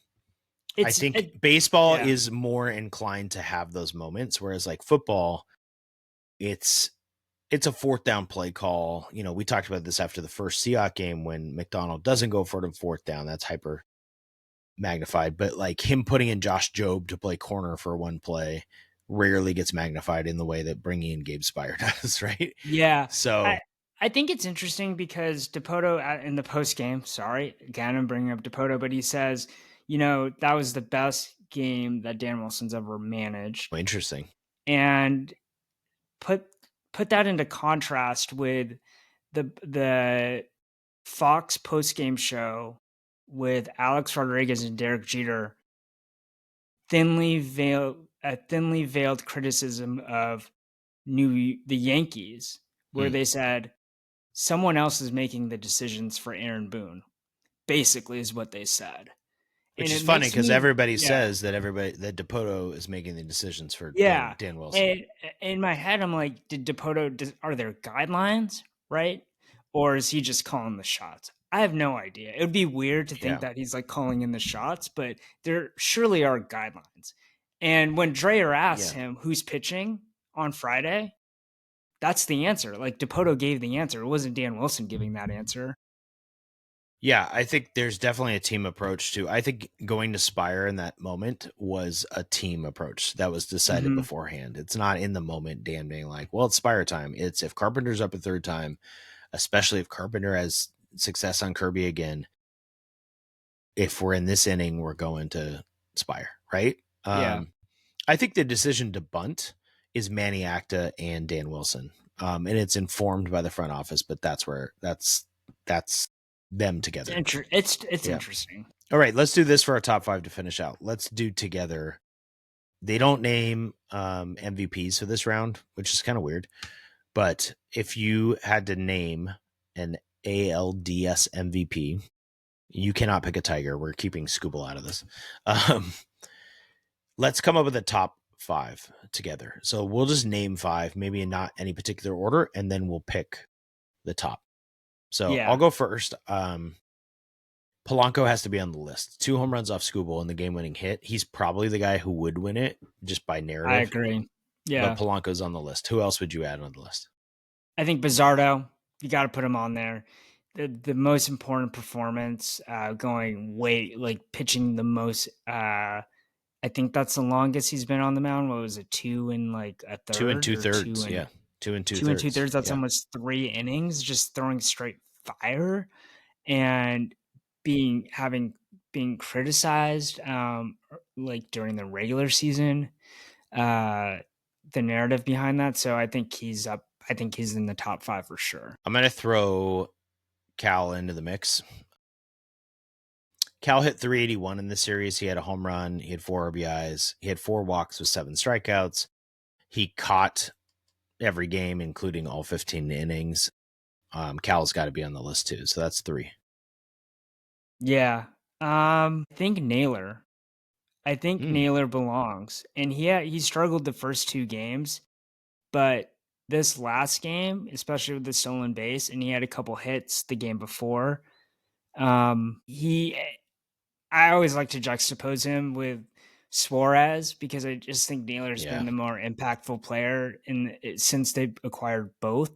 A: I
B: It's
A: think
B: it,
A: baseball
B: yeah.
A: is more inclined to have those moments, whereas like football, it's it's a 4th down play call. We talked about this after the first Seahawks game when McDonald doesn't go for it on 4th down. That's hyper. magnified, but like him putting in Josh Jobe to play corner for one play rarely gets magnified in the way that bringing in Gabe Spire does, right?
B: Yeah. I
A: So
B: I think it's interesting because Dipoto in the post game, sorry, again, I'm bringing up Dipoto, but he says, that was the best game that Dan Wilson's ever managed.
A: interesting.
B: And put put that into contrast with the Fox post game show with Alex Rodriguez and Derek Jeter, a thinly veiled criticism of the Yankees, where
A: Hmm.
B: they said someone else is making the decisions for Aaron Boone. Basically, is what they said, and
A: Which is
B: it
A: funny
B: makes
A: because
B: me,
A: everybody
B: yeah.
A: says that Dipoto is making the decisions for
B: Yeah,
A: Dan Wilson.
B: and in my head, I'm like, did Dipoto are there guidelines, right? Or is he just calling the shots? I have no idea. It would be weird to think
A: Yeah.
B: that he's, like, calling in the shots, but there surely are guidelines. And when Dreyer asks
A: Yeah.
B: him who's pitching on Friday, that's the answer. Like, Dipoto gave the answer. It wasn't Dan Wilson giving that answer.
A: Yeah, I think there's definitely a team approach too. I think going to Spire in that moment was a team approach that was decided
B: Mhm.
A: beforehand. It's not in the moment Dan being like, well, it's Spire time. It's if Carpenter's up a third time, especially if Carpenter has success on Kirby again, if we're in this inning, we're going to Spire, right?
B: Yeah.
A: I think the decision to bunt is Manny Acta and Dan Wilson. And it's informed by the front office, but that's them together.
B: It's
A: Yeah.
B: interesting.
A: All right, let's do this for our top 5 to finish out. Let's do together. They don't name MVPs for this round, which is kind of weird. But if you had to name an ALDS MVP, you cannot pick a Tiger. We're keeping Scooble out of this. Um, let's come up with a top 5 together. So we'll just name 5, maybe in not any particular order, and then we'll pick the top. So I'll
B: Yeah,
A: go first. Polanco has to be on the list. 2 home runs off Scooble and the game-winning hit. He's probably the guy who would win it just by
B: I
A: narrative.
B: agree.
A: But
B: Yeah.
A: Polanco's on the list. Who else would you add on the list?
B: I think Bizzardo, you got to put him on there. The most important performance, going way like pitching the most. I think that's the longest he's been on the mound. What was it, two and like a
A: Two and
B: third,
A: two
B: or two
A: thirds.
B: and
A: Yeah, two and two
B: two and two
A: thirds.
B: thirds? That's
A: Yeah,
B: almost 3 innings, just throwing straight fire and being criticized, like during the regular season. Uh, the narrative behind that. So I think he's up. I think he's in the top 5 for sure.
A: I'm gonna throw Cal into the mix. Cal hit 381 in the series. He had a home run. He had 4 RBIs. He had 4 walks with 7 strikeouts. He caught every game, including all 15 innings. Cal's got to be on the list too. So that's 3.
B: Yeah. I think Naylor. I think
A: Mm,
B: Naylor belongs. And he struggled the first 2 games, but this last game, especially with the stolen base, and he had a couple hits the game before. He I always like to juxtapose him with Suarez because I just think Naylor's
A: yeah.
B: been the more impactful player since they acquired both.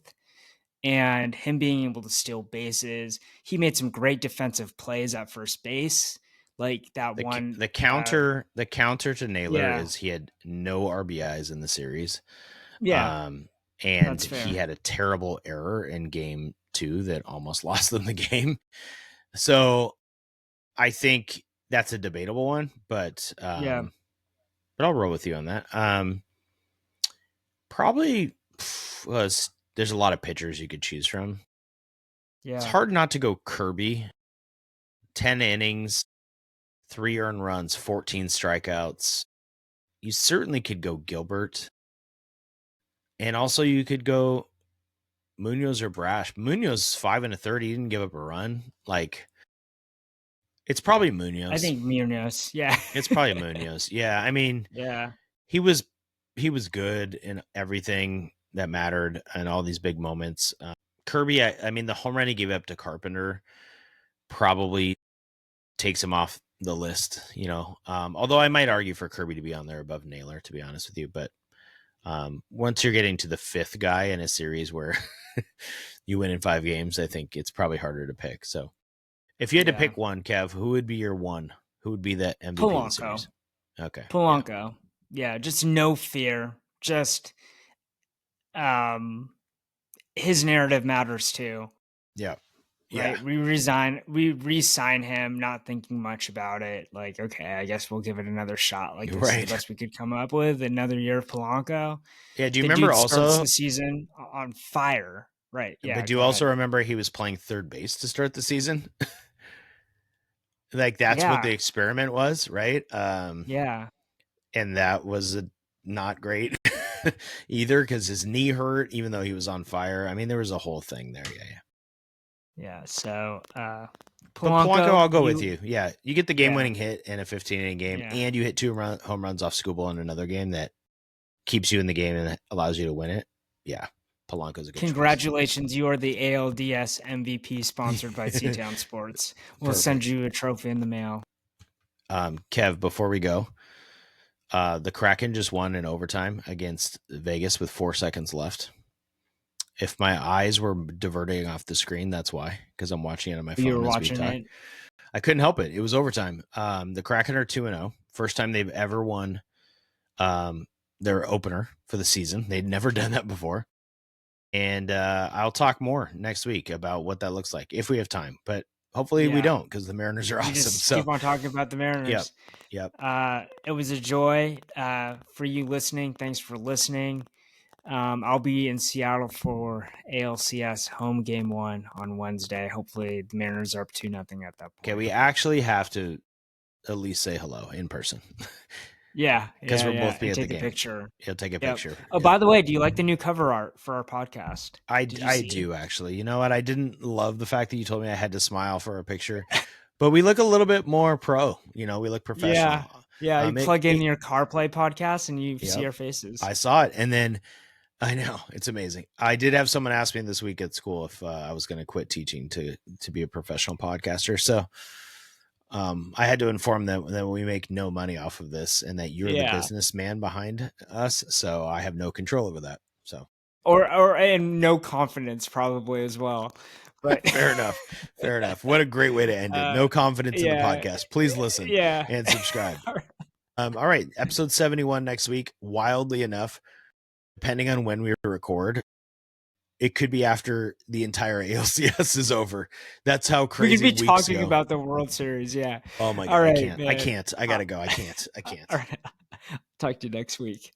B: And him being able to steal bases, he made some great defensive plays at first base, like that
A: The
B: one.
A: the counter to Naylor
B: Yeah,
A: is he had no RBIs in the series.
B: yeah,
A: Um, and
B: that's
A: he
B: fair.
A: had a terrible error in game 2 that almost lost them the game. So I think that's a debatable one,
B: Yeah,
A: but I'll roll with you on that. Probably was there's a lot of pitchers you could choose from. It's
B: yeah.
A: hard not to go Kirby. 10 innings, 3 earned runs, 14 strikeouts. You certainly could go Gilbert. And also you could go Munoz or Brash. Munoz 5 1/3. He didn't give up a run. Like it's probably
B: I
A: Munoz.
B: think Munoz. Yeah,
A: It's probably Munoz. Yeah, I mean,
B: yeah,
A: he was he was good in everything that mattered and all these big moments. Kirby, I mean, the home run he gave up to Carpenter probably takes him off the list. Although I might argue for Kirby to be on there above Naylor, to be honest with you. But once you're getting to the 5th guy in a series where you win in 5 games, I think it's probably harder to pick. So if you had to
B: yeah.
A: pick one, Kev, who would be your one? Who would be the MVP of the
B: Polanco.
A: series? Okay. Yeah.
B: Polanco. Yeah, just no fear. Just um his narrative matters too,
A: Yeah. Yeah.
B: right? We re-sign him, not thinking much about it. Like, okay, I guess we'll give it another shot. Like, this is the
A: Right.
B: best we could come up with. Another year of Polanco.
A: Yeah. Do you
B: The
A: remember
B: dude starts
A: also?
B: the season on fire. Right.
A: But
B: Yeah,
A: do you
B: go
A: also
B: ahead.
A: remember he was playing third base to start the season? Like that's what the
B: Yeah.
A: experiment was, right?
B: Yeah.
A: And that was not great either because his knee hurt, even though he was on fire. I mean, there was a whole thing there. Yeah, yeah.
B: Yeah. So
A: But Polanco,
B: Polanco,
A: I'll go with you. Yeah, you get the
B: yeah.
A: game-winning hit in a 15-inning game,
B: Yeah.
A: and you hit home runs off Skubal in another game that keeps you in the game and allows you to win it. Yeah, Polanco's a good choice.
B: Congratulations, you are the ALDS MVP sponsored by T-Town Sports. We'll send
A: Perfect.
B: you a trophy in the mail.
A: Kev, before we go, the Kraken just won in overtime against Vegas with 4 seconds left. If my eyes were diverting off the screen, that's why, because I'm watching it on my
B: You were
A: phone as we
B: watching
A: talk.
B: it.
A: I couldn't help it. It was overtime. The Kraken are 2-0. First time they've ever won their opener for the season. They'd never done that before. And I'll talk more next week about what that looks like if we have time. But hopefully we
B: Yeah.
A: don't, because the Mariners are
B: We
A: awesome.
B: just
A: So
B: keep on talking about the
A: yep.
B: Mariners.
A: Yep.
B: It was a joy for you listening. Thanks for listening. I'll be in Seattle for ALCS home game 1 on Wednesday. Hopefully the Mariners are up 2-0 at that point.
A: Okay, we actually have to at least say hello in person.
B: Yeah,
A: Because we'll
B: yeah,
A: both be
B: and
A: at the
B: take a
A: game.
B: picture.
A: He'll take a
B: Yep.
A: picture.
B: Oh,
A: Yep.
B: by the way, do you like the new cover art for our podcast? Did you
A: I
B: see?
A: do actually. You know what? I didn't love the fact that you told me I had to smile for a picture, but we look a little bit more pro. You know, we look
B: Yeah,
A: professional.
B: yeah. You
A: It,
B: plug in your CarPlay podcast and you see
A: yep.
B: our faces.
A: I saw it, and then I know it's amazing. I did have someone ask me this week at school if I was going to quit teaching to be a professional podcaster. So I had to inform them that we make no money off of this, and that you're the
B: Yeah,
A: businessman behind us. So I have no control over that. So
B: or and no confidence probably as well. But
A: fair enough. Fair enough. What a great way to end it. No confidence in the
B: yeah,
A: podcast. Please listen
B: yeah.
A: and subscribe. All right. Episode 71 next week. Wildly enough, depending on when we record, it could be after the entire ALCS is over. That's how
B: We
A: crazy
B: could be
A: weeks
B: talking
A: go.
B: about the World Series. Yeah.
A: Oh my
B: All
A: God.
B: right,
A: I
B: man.
A: can't. I gotta go. I can't.
B: All right. Talk to you next week.